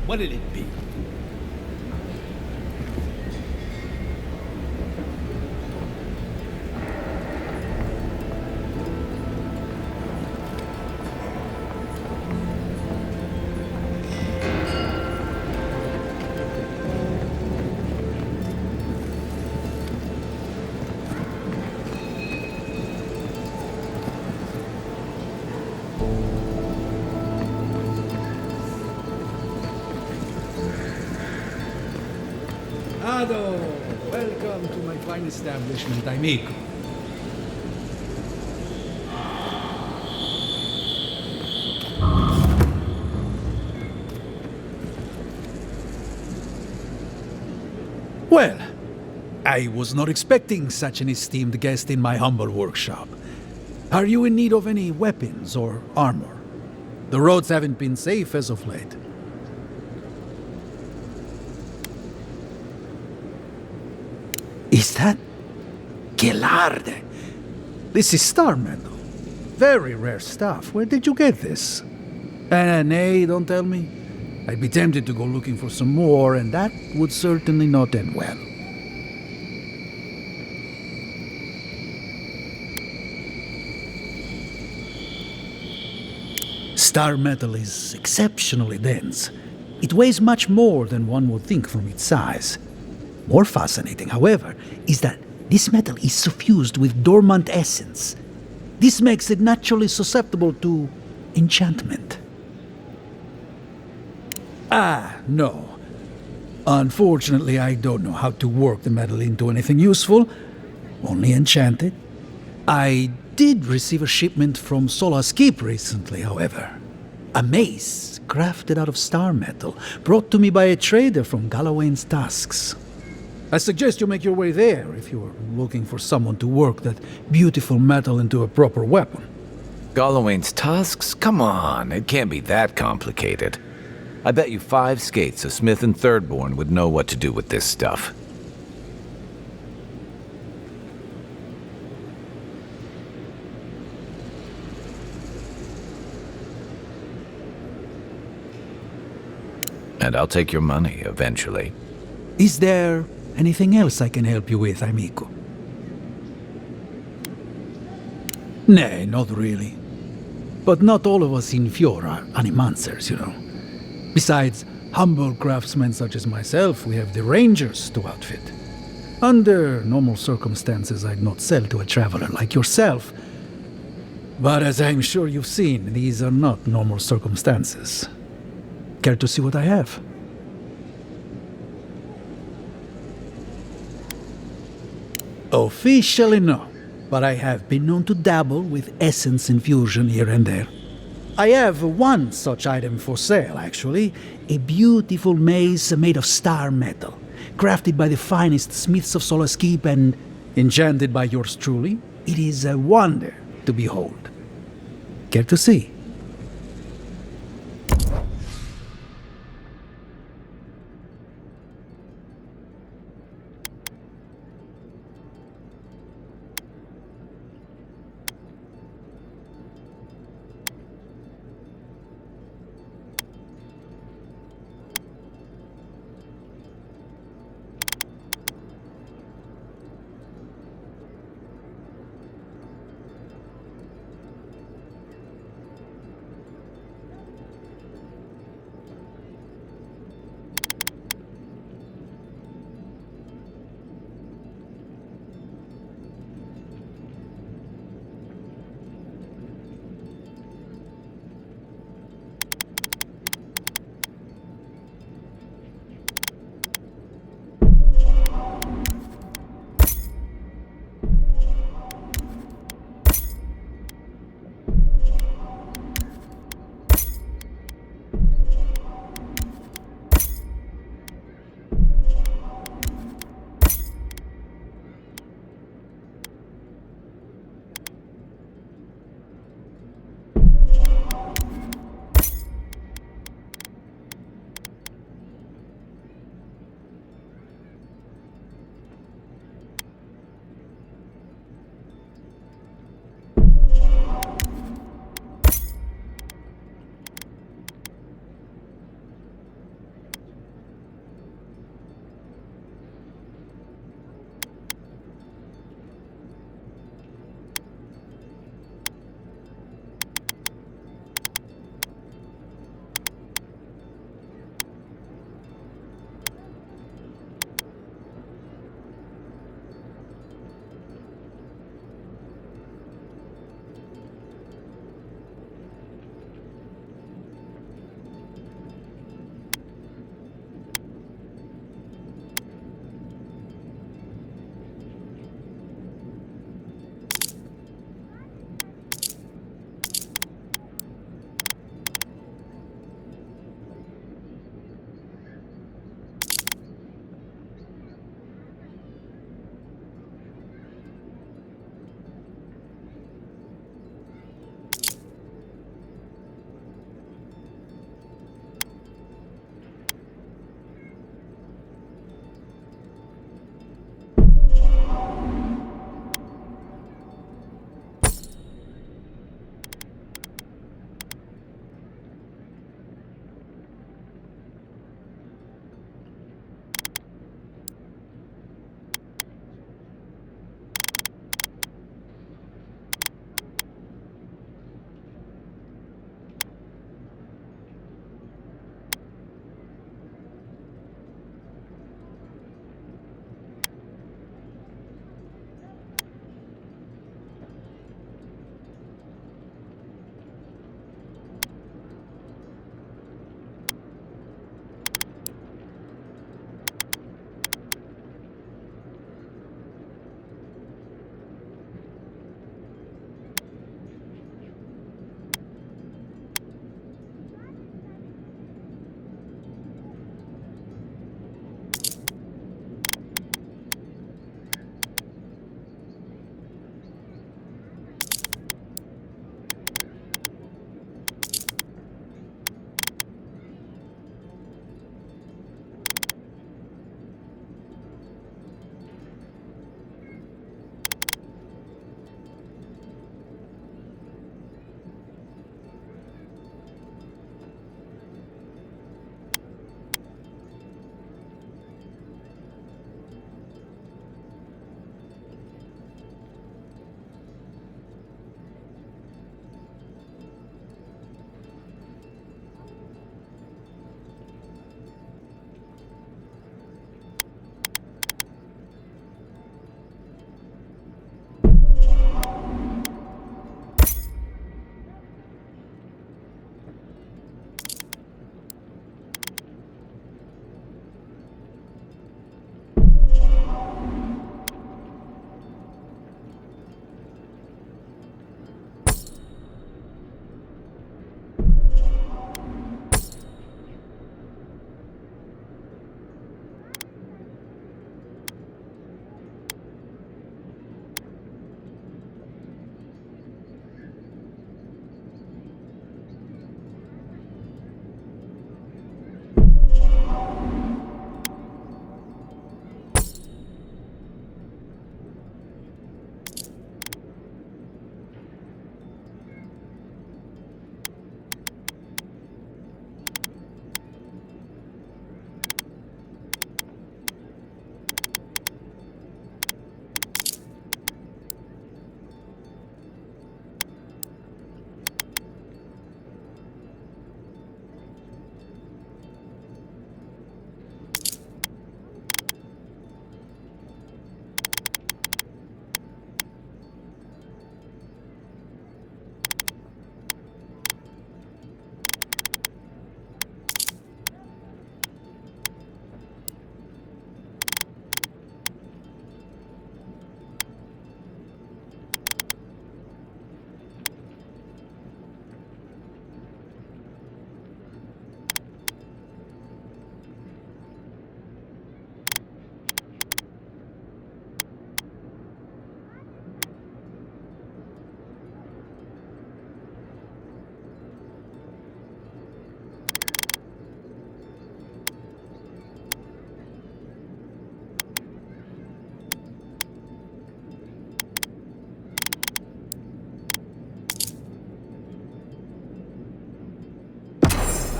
What'll it be?
Welcome to my fine establishment, amigo. Well, I was not expecting such an esteemed guest in my humble workshop. Are you in need of any weapons or armor? The roads haven't been safe as of late. Is that Gelarde? This is star metal. Very rare stuff. Where did you get this? Nay, don't tell me. I'd be tempted to go looking for some more, and that would certainly not end well. Star metal is exceptionally dense. It weighs much more than one would think from its size. More fascinating, however, is that this metal is suffused with dormant essence. This makes it naturally susceptible to enchantment. No. Unfortunately, I don't know how to work the metal into anything useful. Only enchant it. I did receive a shipment from Sola's Keep recently, however. A mace crafted out of star metal, brought to me by a trader from Galawain's Tusks. I suggest you make your way there if you're looking for someone to work that beautiful metal into a proper weapon.
Galawain's Tusks? Come on, it can't be that complicated. I bet you 5 skates a Smith and Thirdborn would know what to do with this stuff. And I'll take your money eventually.
Is there anything else I can help you with, amico? Nay, not really. But not all of us in Fiora are animancers, you know. Besides humble craftsmen such as myself, we have the rangers to outfit. Under normal circumstances, I'd not sell to a traveler like yourself. But as I'm sure you've seen, these are not normal circumstances. Care to see what I have? Officially no, but I have been known to dabble with essence infusion here and there. I have one such item for sale, actually. A beautiful mace made of star metal, crafted by the finest smiths of Solace Keep and enchanted by yours truly. It is a wonder to behold. Care to see?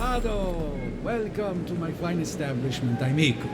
Ado, welcome to my fine establishment, amico.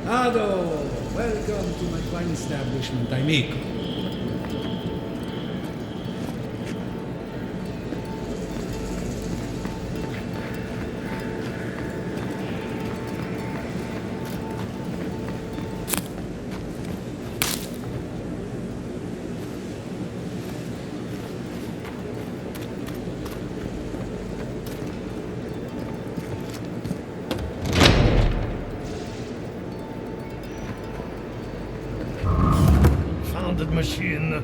Ado, welcome to my fine establishment, amico.
Machine.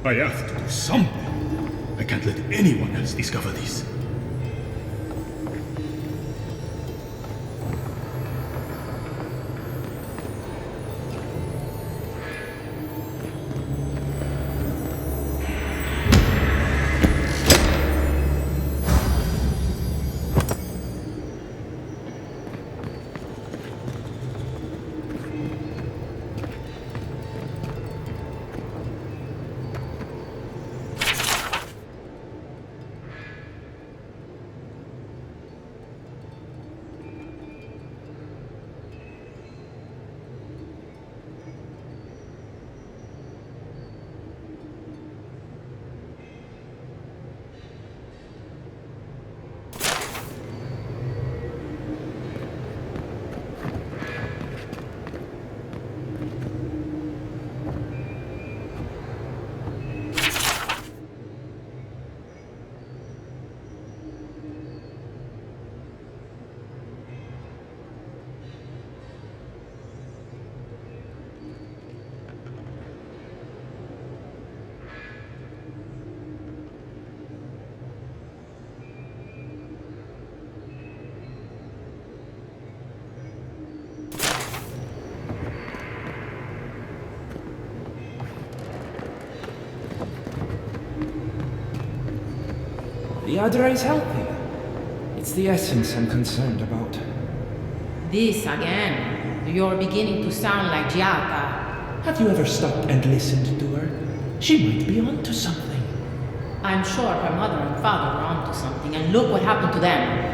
I have to do something. I can't let anyone else discover this.
The Adra is healthy. It's the essence I'm concerned about.
This again. You're beginning to sound like Giata.
Have you ever stopped and listened to her? She might be onto something.
I'm sure her mother and father were onto something, and look what happened to them.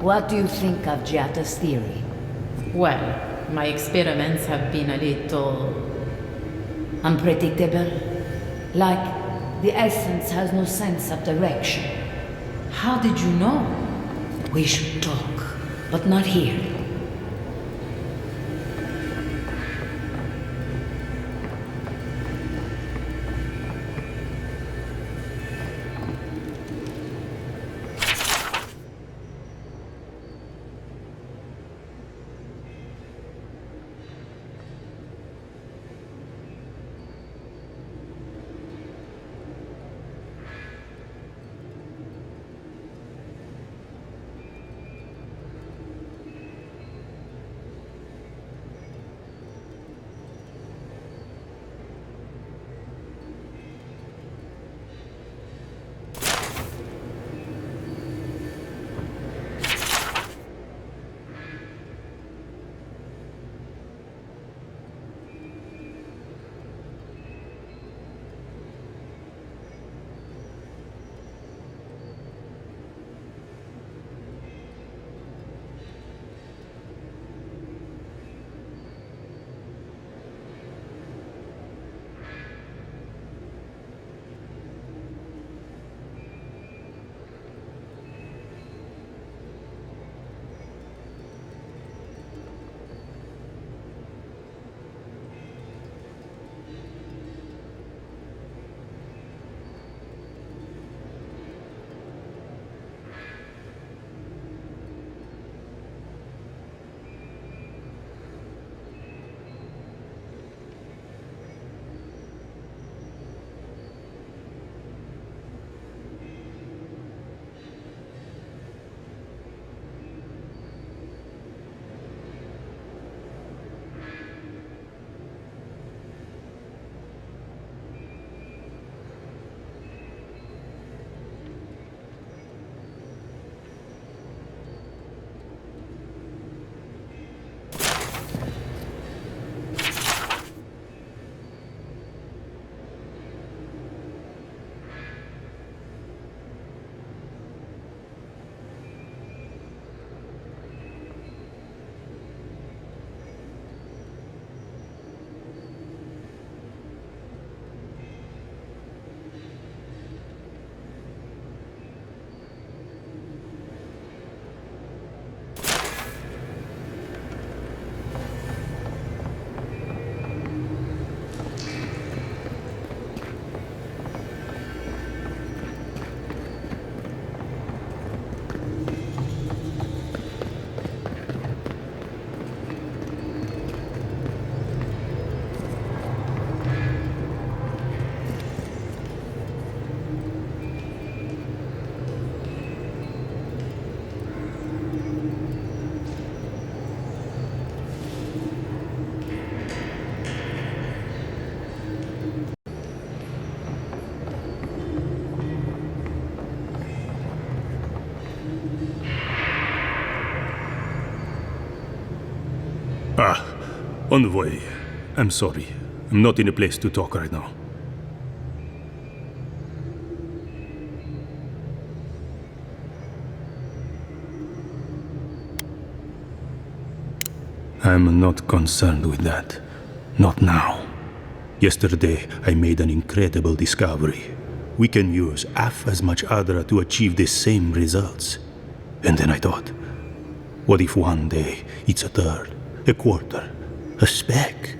What do you think of Giatta's theory?
Well, my experiments have been a little...
unpredictable? Like, the essence has no sense of direction.
How did you know?
We should talk, but not here.
Envoy, I'm sorry. I'm not in a place to talk right now. I'm not concerned with that. Not now. Yesterday, I made an incredible discovery. We can use half as much Adra to achieve the same results. And then I thought, what if one day it's a third, a quarter, a speck?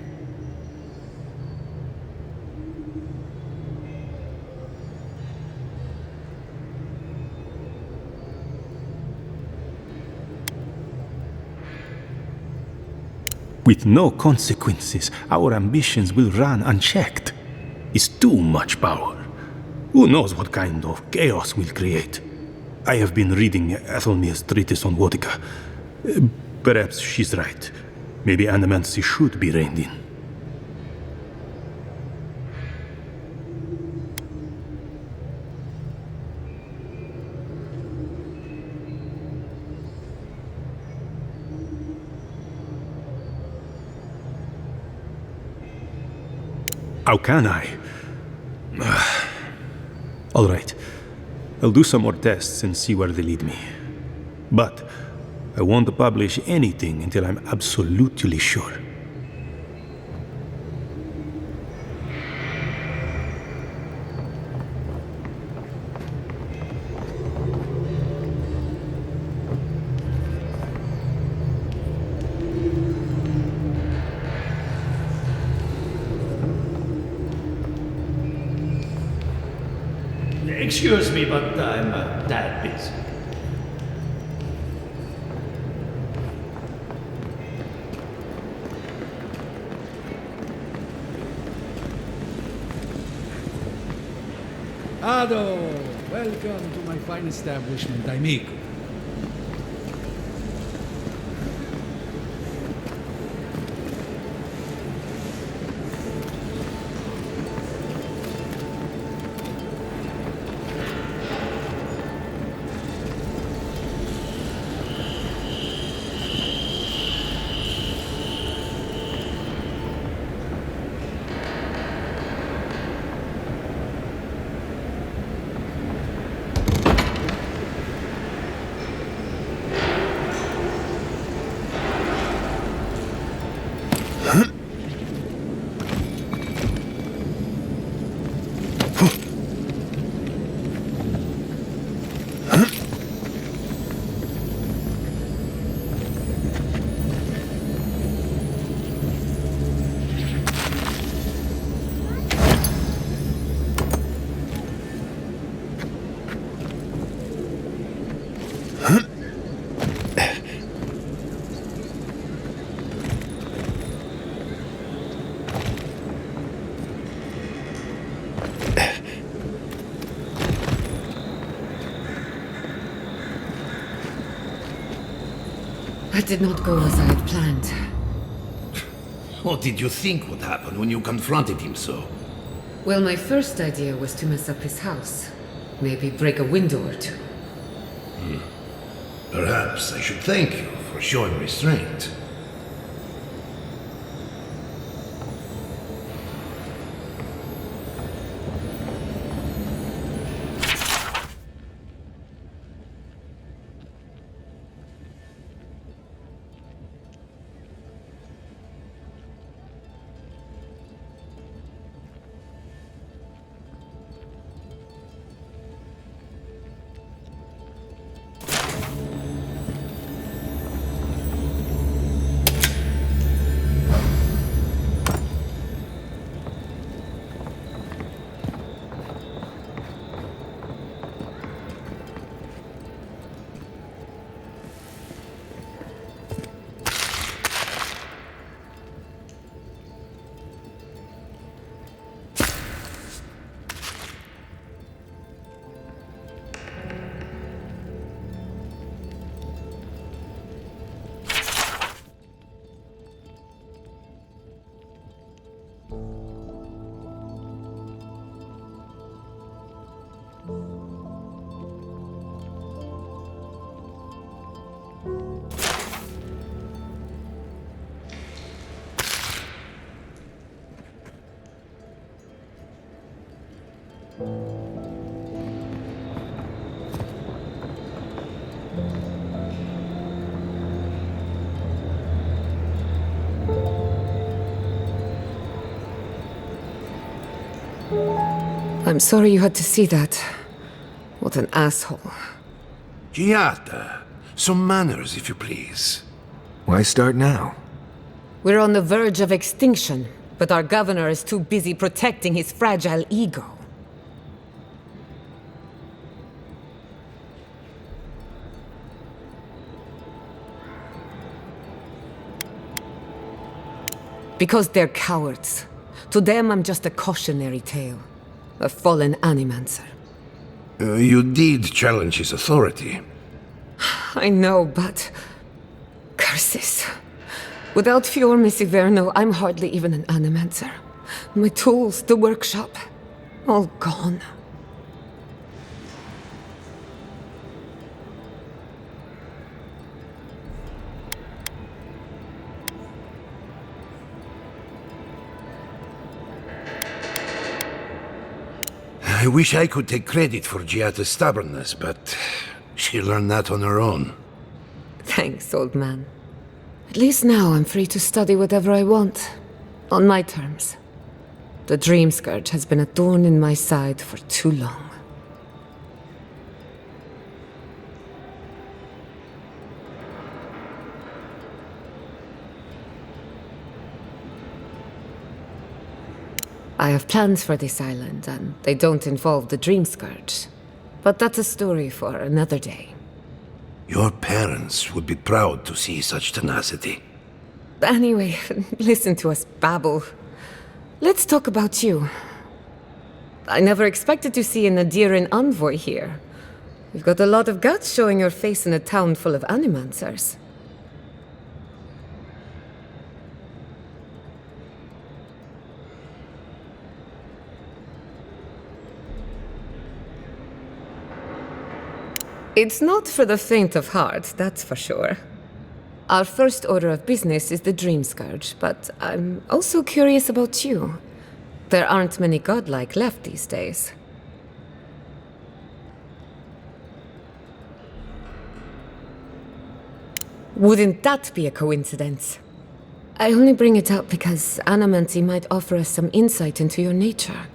With no consequences, our ambitions will run unchecked. It's too much power. Who knows what kind of chaos we'll create? I have been reading Athelmir's treatise on Wodica. Perhaps she's right. Maybe Animancy should be reined in. How can I? All right. I'll do some more tests and see where they lead me. But I won't publish anything until I'm absolutely sure.
Excuse me, but I'm that busy.
Ado, welcome to my fine establishment, amigo.
That did not go as I had planned.
What did you think would happen when you confronted him so?
Well, my first idea was to mess up his house. Maybe break a window or two.
Perhaps I should thank you for showing restraint.
I'm sorry you had to see that. What an asshole.
Giata, some manners, if you please.
Why start now?
We're on the verge of extinction, but our governor is too busy protecting his fragile ego. Because they're cowards. To them, I'm just a cautionary tale. A fallen animancer.
You did challenge his authority.
I know, but... curses. Without Fior Messiverno, I'm hardly even an animancer. My tools, the workshop, all gone.
I wish I could take credit for Giata's stubbornness, but she learned that on her own.
Thanks, old man. At least now I'm free to study whatever I want. On my terms. The Dream Scourge has been a thorn in my side for too long. I have plans for this island, and they don't involve the Dream Scourge. But that's a story for another day.
Your parents would be proud to see such tenacity.
Anyway, listen to us babble. Let's talk about you. I never expected to see an Ediran envoy here. You've got a lot of guts showing your face in a town full of animancers. It's not for the faint of heart, that's for sure. Our first order of business is the Dream Scourge, but I'm also curious about you. There aren't many godlike left these days. Wouldn't that be a coincidence? I only bring it up because Animancy might offer us some insight into your nature.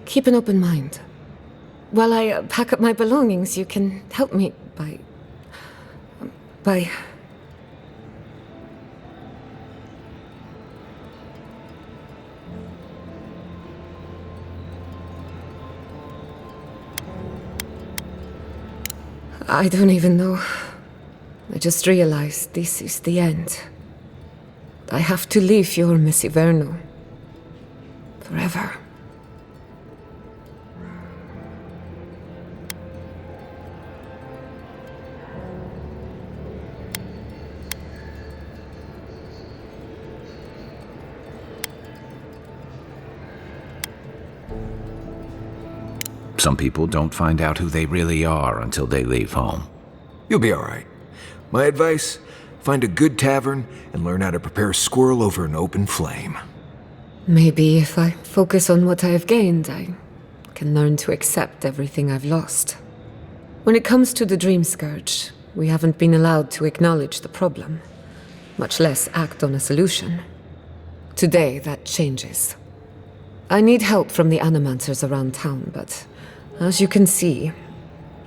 Keep an open mind. While I pack up my belongings, you can help me by... I don't even know. I just realized this is the end. I have to leave Fior Messiverno. Forever.
Some people don't find out who they really are until they leave home.
You'll be all right. My advice, find a good tavern and learn how to prepare squirrel over an open flame.
Maybe if I focus on what I have gained, I can learn to accept everything I've lost. When it comes to the Dream Scourge, we haven't been allowed to acknowledge the problem, much less act on a solution. Today, that changes. I need help from the animancers around town, but as you can see,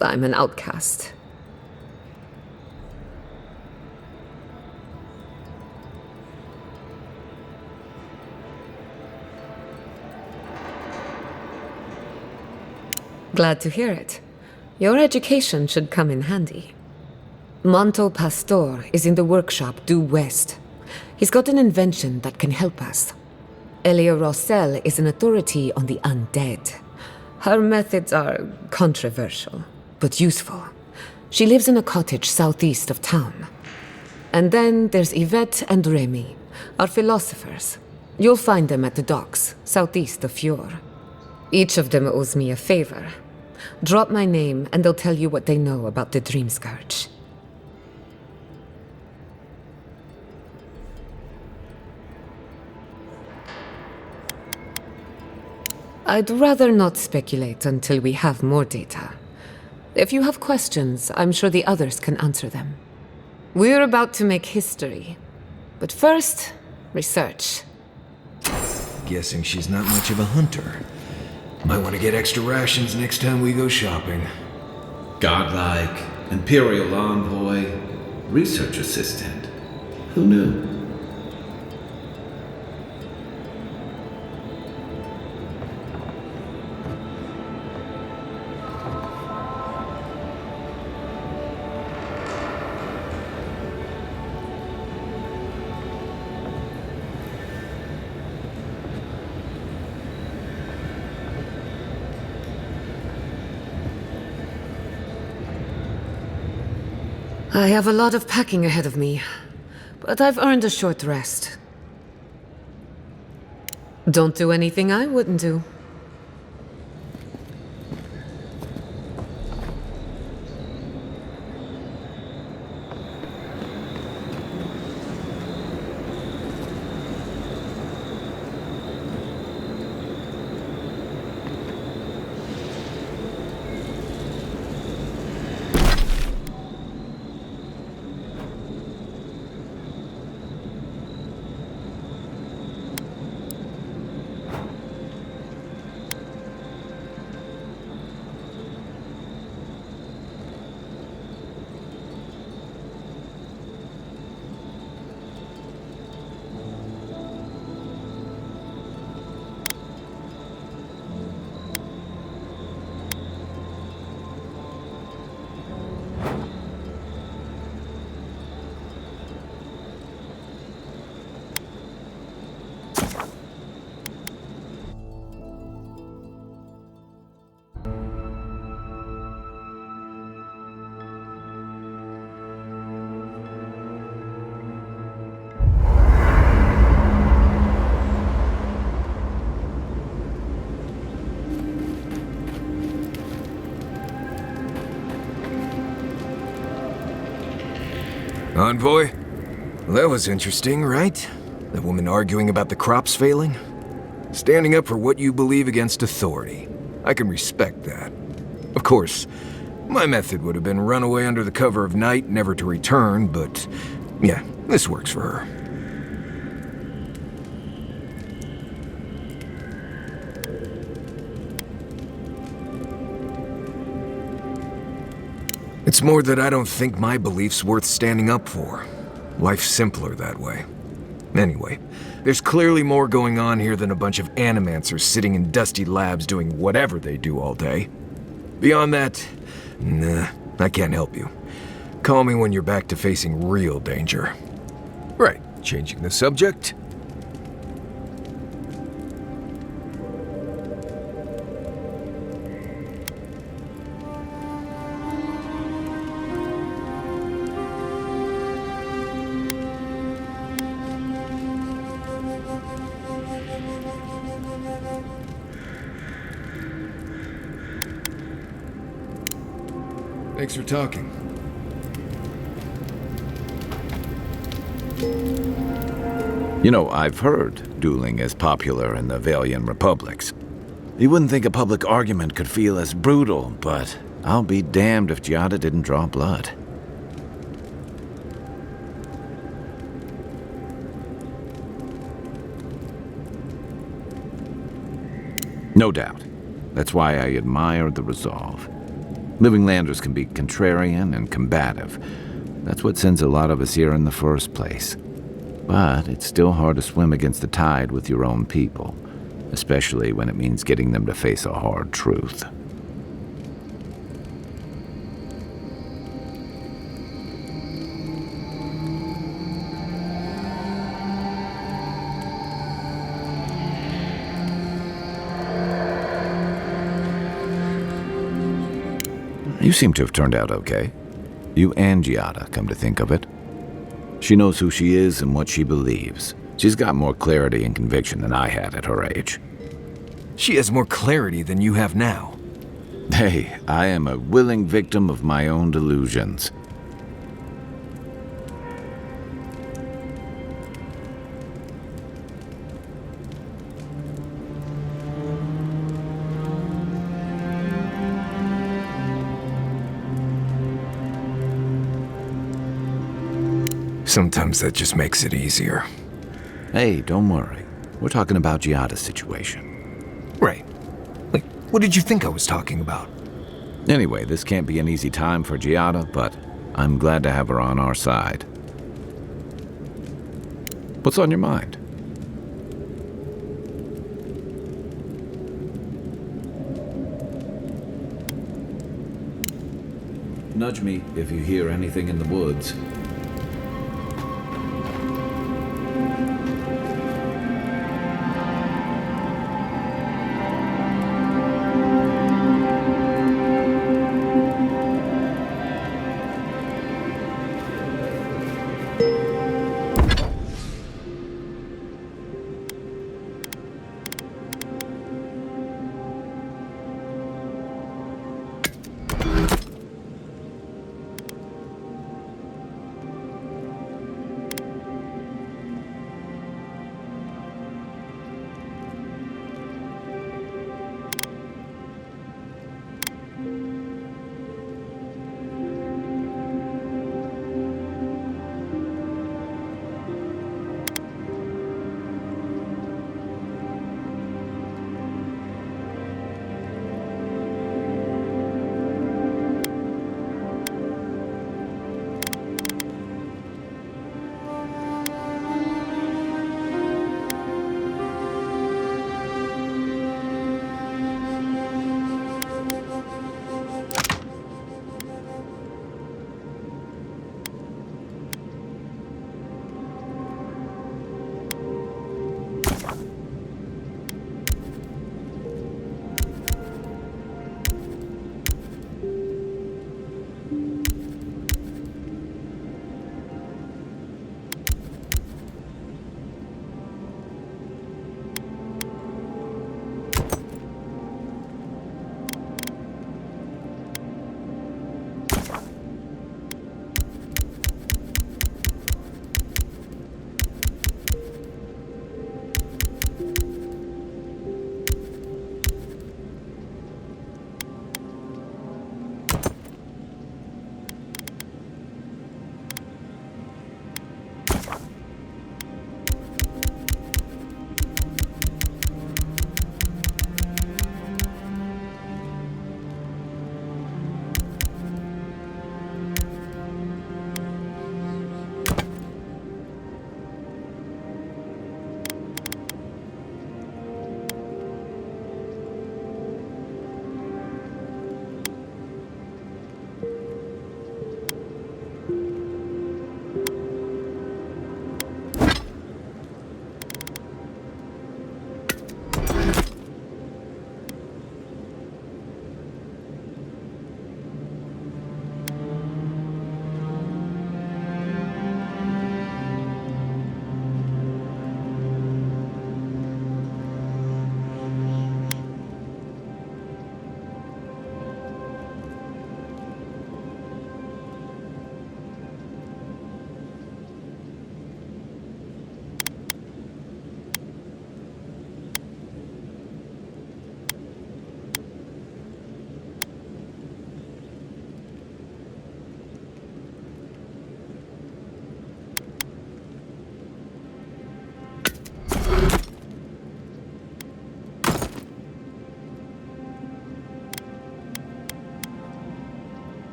I'm an outcast. Glad to hear it. Your education should come in handy. Monto Pastor is in the workshop due west. He's got an invention that can help us. Elia Rossell is an authority on the undead. Her methods are controversial, but useful. She lives in a cottage southeast of town. And then there's Yvette and Remy, our philosophers. You'll find them at the docks, southeast of Fior. Each of them owes me a favor. Drop my name and they'll tell you what they know about the Dream Scourge. I'd rather not speculate until we have more data. If you have questions, I'm sure the others can answer them. We're about to make history. But first, research.
Guessing she's not much of a hunter. Might want to get extra rations next time we go shopping.
Godlike, Imperial envoy, research assistant. Who knew?
I have a lot of packing ahead of me, but I've earned a short rest. Don't do anything I wouldn't do.
Envoy? Well, that was interesting, right? That woman arguing about the crops failing? Standing up for what you believe against authority. I can respect that. Of course, my method would have been run away under the cover of night, never to return, but yeah, this works for her. It's more that I don't think my belief's worth standing up for. Life's simpler that way. Anyway, there's clearly more going on here than a bunch of animancers sitting in dusty labs doing whatever they do all day. Beyond that, nah, I can't help you. Call me when you're back to facing real danger. Right, changing the subject. Thanks for talking.
You know, I've heard dueling is popular in the Valiant Republics. You wouldn't think a public argument could feel as brutal, but I'll be damned if Giada didn't draw blood. No doubt. That's why I admire the resolve. Living Landers can be contrarian and combative. That's what sends a lot of us here in the first place. But it's still hard to swim against the tide with your own people, especially when it means getting them to face a hard truth. You seem to have turned out okay. You and Giada, come to think of it. She knows who she is and what she believes. She's got more clarity and conviction than I had at her age.
She has more clarity than you have now.
Hey, I am a willing victim of my own delusions.
Sometimes that just makes it easier.
Hey, don't worry. We're talking about Giada's situation.
Right. Like, what did you think I was talking about?
Anyway, this can't be an easy time for Giada, but I'm glad to have her on our side. What's on your mind? Nudge me if you hear anything in the woods.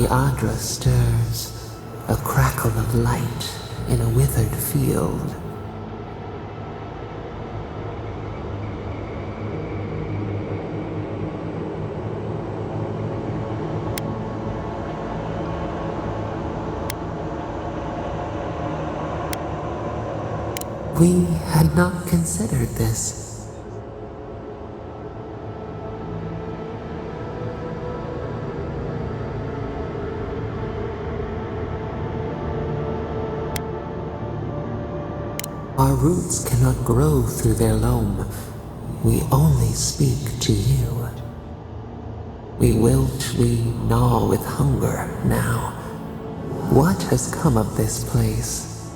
The Adra stirs, a crackle of light in a withered field. We had not considered this. Our roots cannot grow through their loam. We only speak to you. We wilt, we gnaw with hunger now. What has come of this place?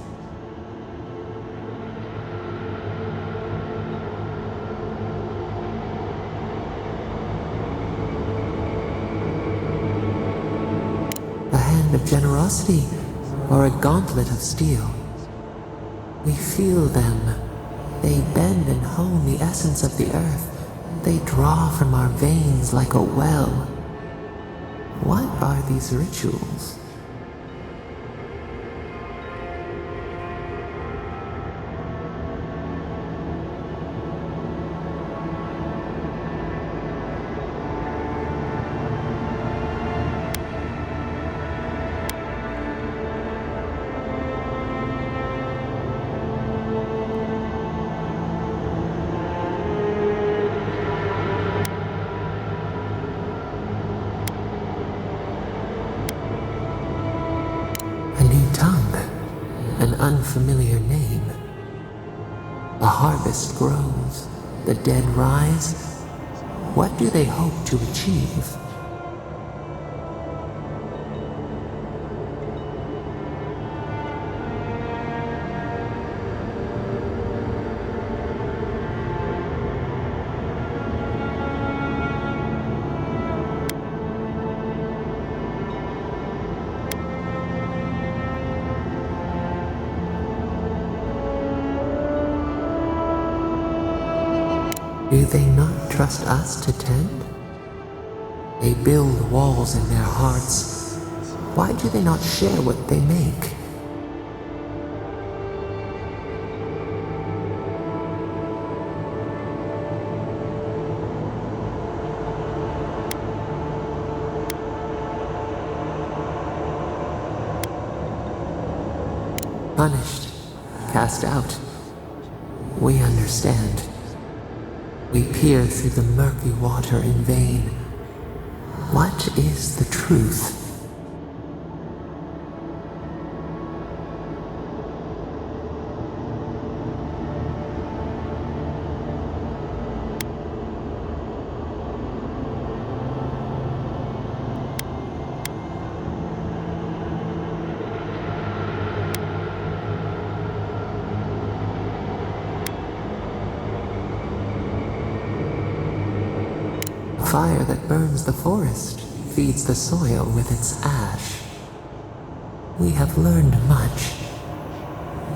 A hand of generosity or a gauntlet of steel? We feel them. They bend and hone the essence of the earth. They draw from our veins like a well. What are these rituals? Unfamiliar name. A harvest grows, the dead rise. What do they hope to achieve? Do they not trust us to tend? They build walls in their hearts. Why do they not share what they make? Punished, cast out. We understand. We peer through the murky water in vain. What is the truth? Fire that burns the forest feeds the soil with its ash. We have learned much.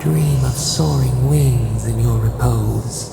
Dream of soaring wings in your repose.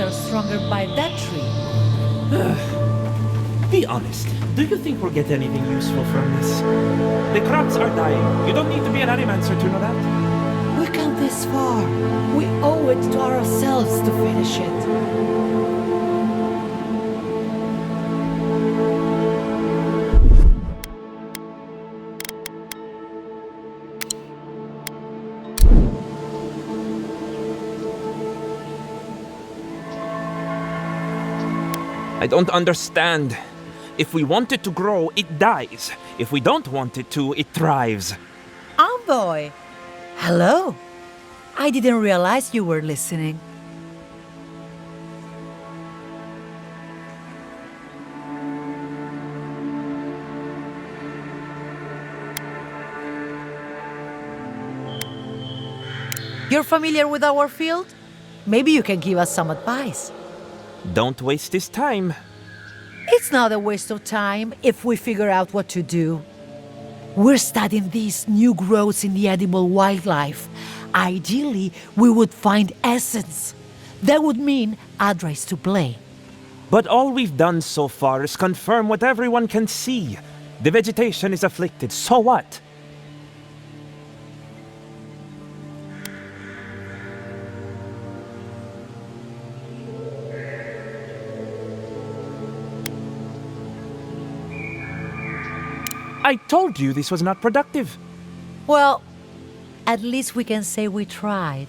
Are stronger by that tree. Be honest. Do you think we'll get anything useful from this? The crops are dying. You don't need to be an animancer to know that.
We come this far. We owe it to ourselves to finish it.
I don't understand. If we want it to grow, it dies. If we don't want it to, it thrives.
Envoy! Hello. I didn't realize you were listening. You're familiar with our field? Maybe you can give us some advice.
Don't waste this time.
It's not a waste of time if we figure out what to do. We're studying these new growths in the edible wildlife. Ideally, we would find essence. That would mean add rice to play.
But all we've done so far is confirm what everyone can see. The vegetation is afflicted, so what? I told you this was not productive.
Well, at least we can say we tried.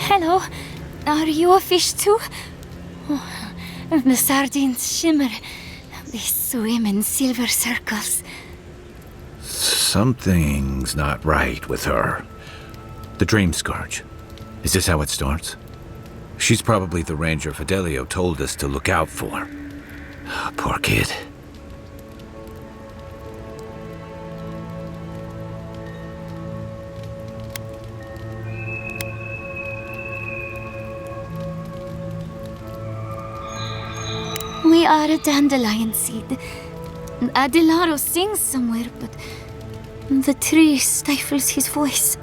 Hello, are you a fish too? Oh, the sardines shimmer. They swim in silver circles.
Something's not right with her. The dream scourge. Is this how it starts? She's probably the ranger Fidelio told us to look out for. Poor kid.
We are a dandelion seed. Adelaro sings somewhere, but the tree stifles his voice.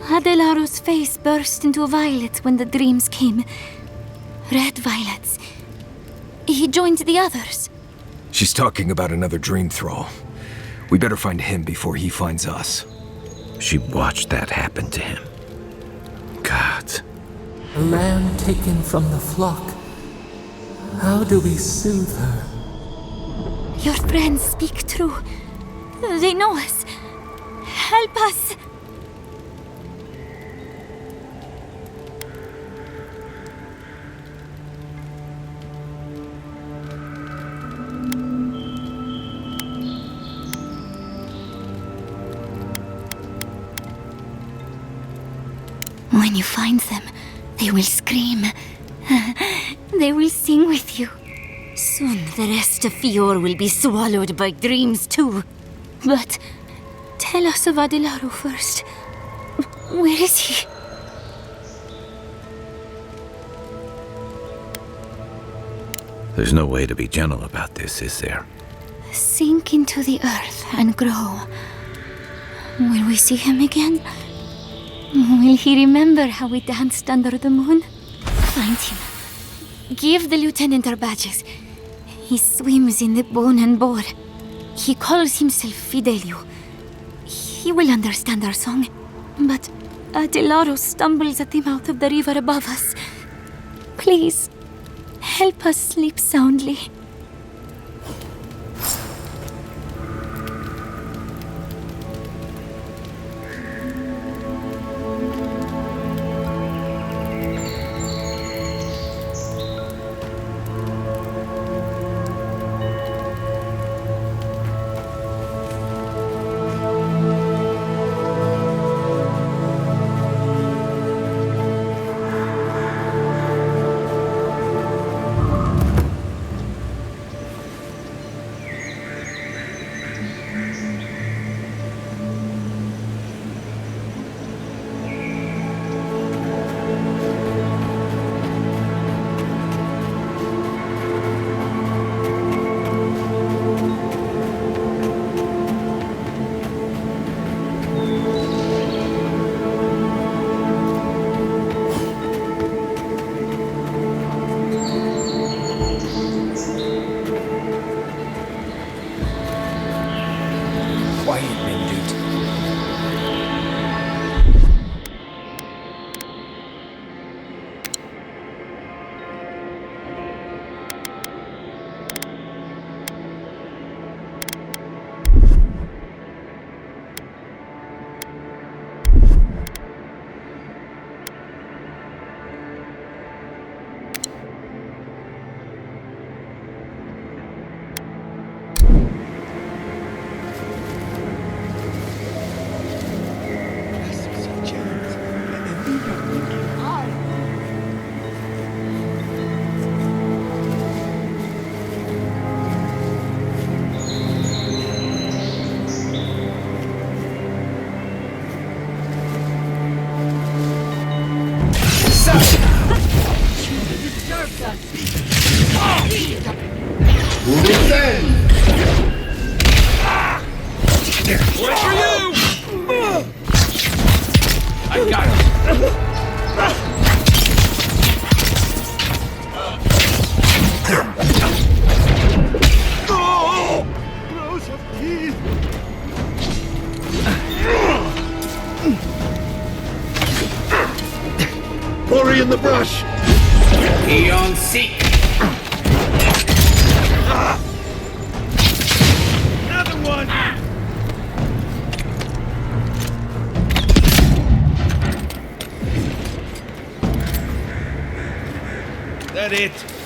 Adelaro's face burst into violets when the dreams came. Red violets. He joined the others.
She's talking about another dream thrall. We better find him before he finds us.
She watched that happen to him. God.
A lamb taken from the flock. How do we soothe her?
Your friends speak true. They know us. Help us! When you find them, they will scream. They will sing with you. Soon the rest of Fior will be swallowed by dreams too. But tell us of Adelaro first. Where is he?
There's no way to be gentle about this, is there?
Sink into the earth and grow. Will we see him again? Will he remember how we danced under the moon? Find him. Give the lieutenant our badges. He swims in the bone and boar. He calls himself Fidelio. He will understand our song. But Adelaro stumbles at the mouth of the river above us. Please, help us sleep soundly.
Ori in the brush!
Beyond seek!
Another one! That it?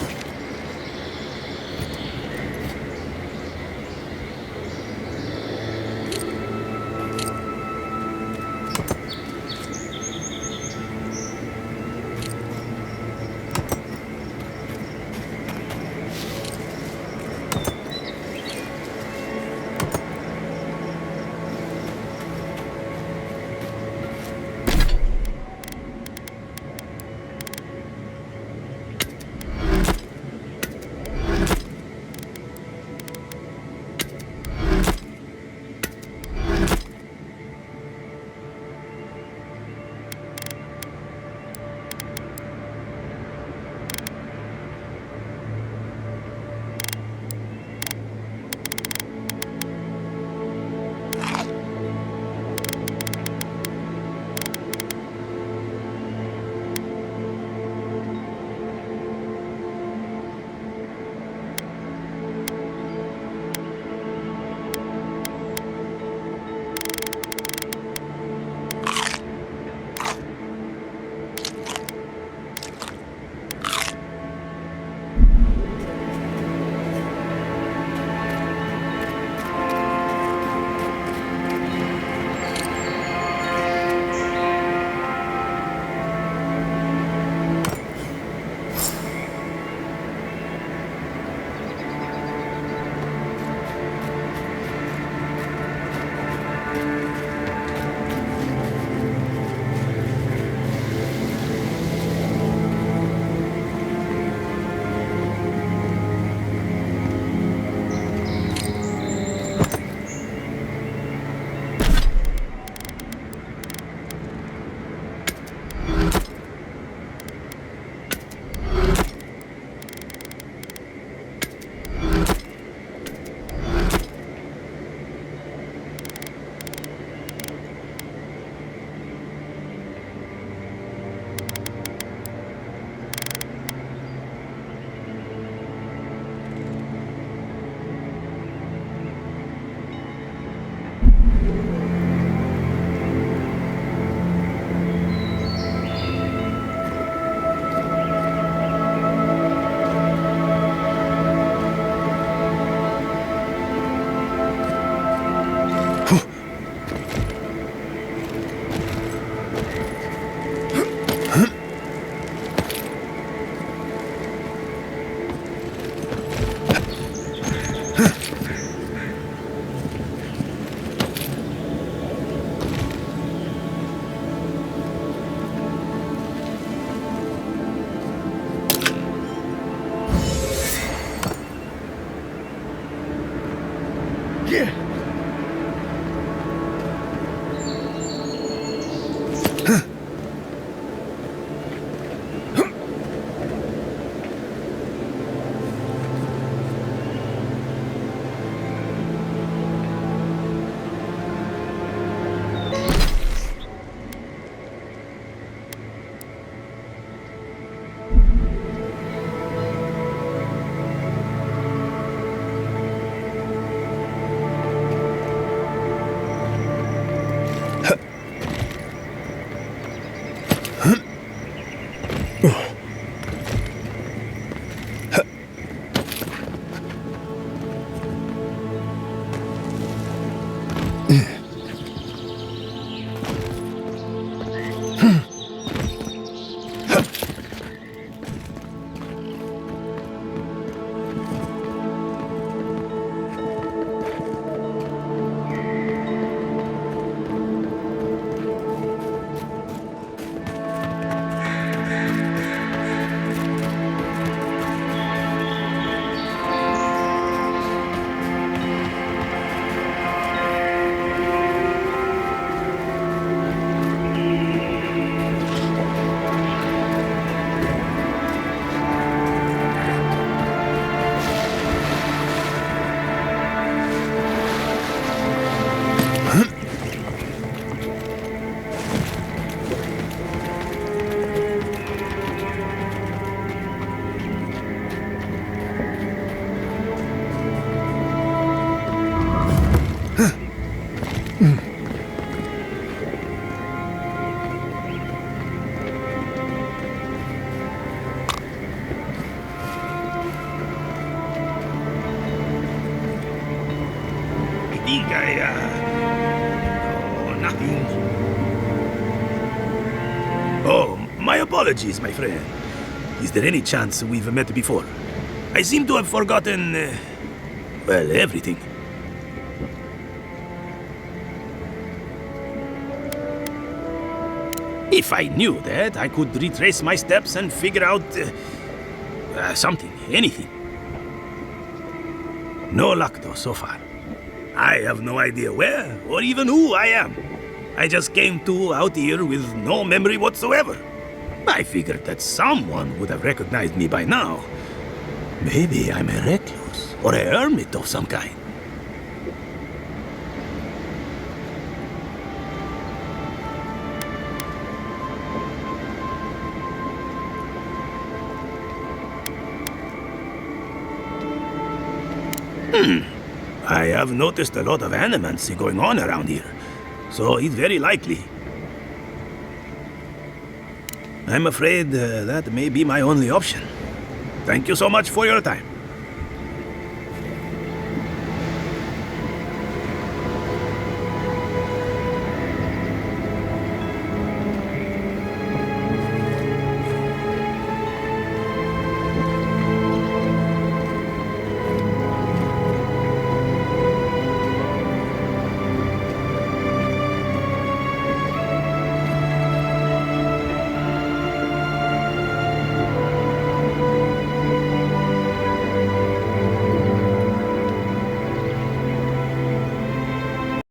think oh, nothing. Oh, my apologies, my friend. Is there any chance we've met before? I seem to have forgotten, well, everything. If I knew that, I could retrace my steps and figure out something, anything. No luck though, so far. I have no idea where or even who I am. I just came out here with no memory whatsoever. I figured that someone would have recognized me by now. Maybe I'm a recluse or a hermit of some kind. I have noticed a lot of animancy going on around here, so it's very likely. I'm afraid that may be my only option. Thank you so much for your time.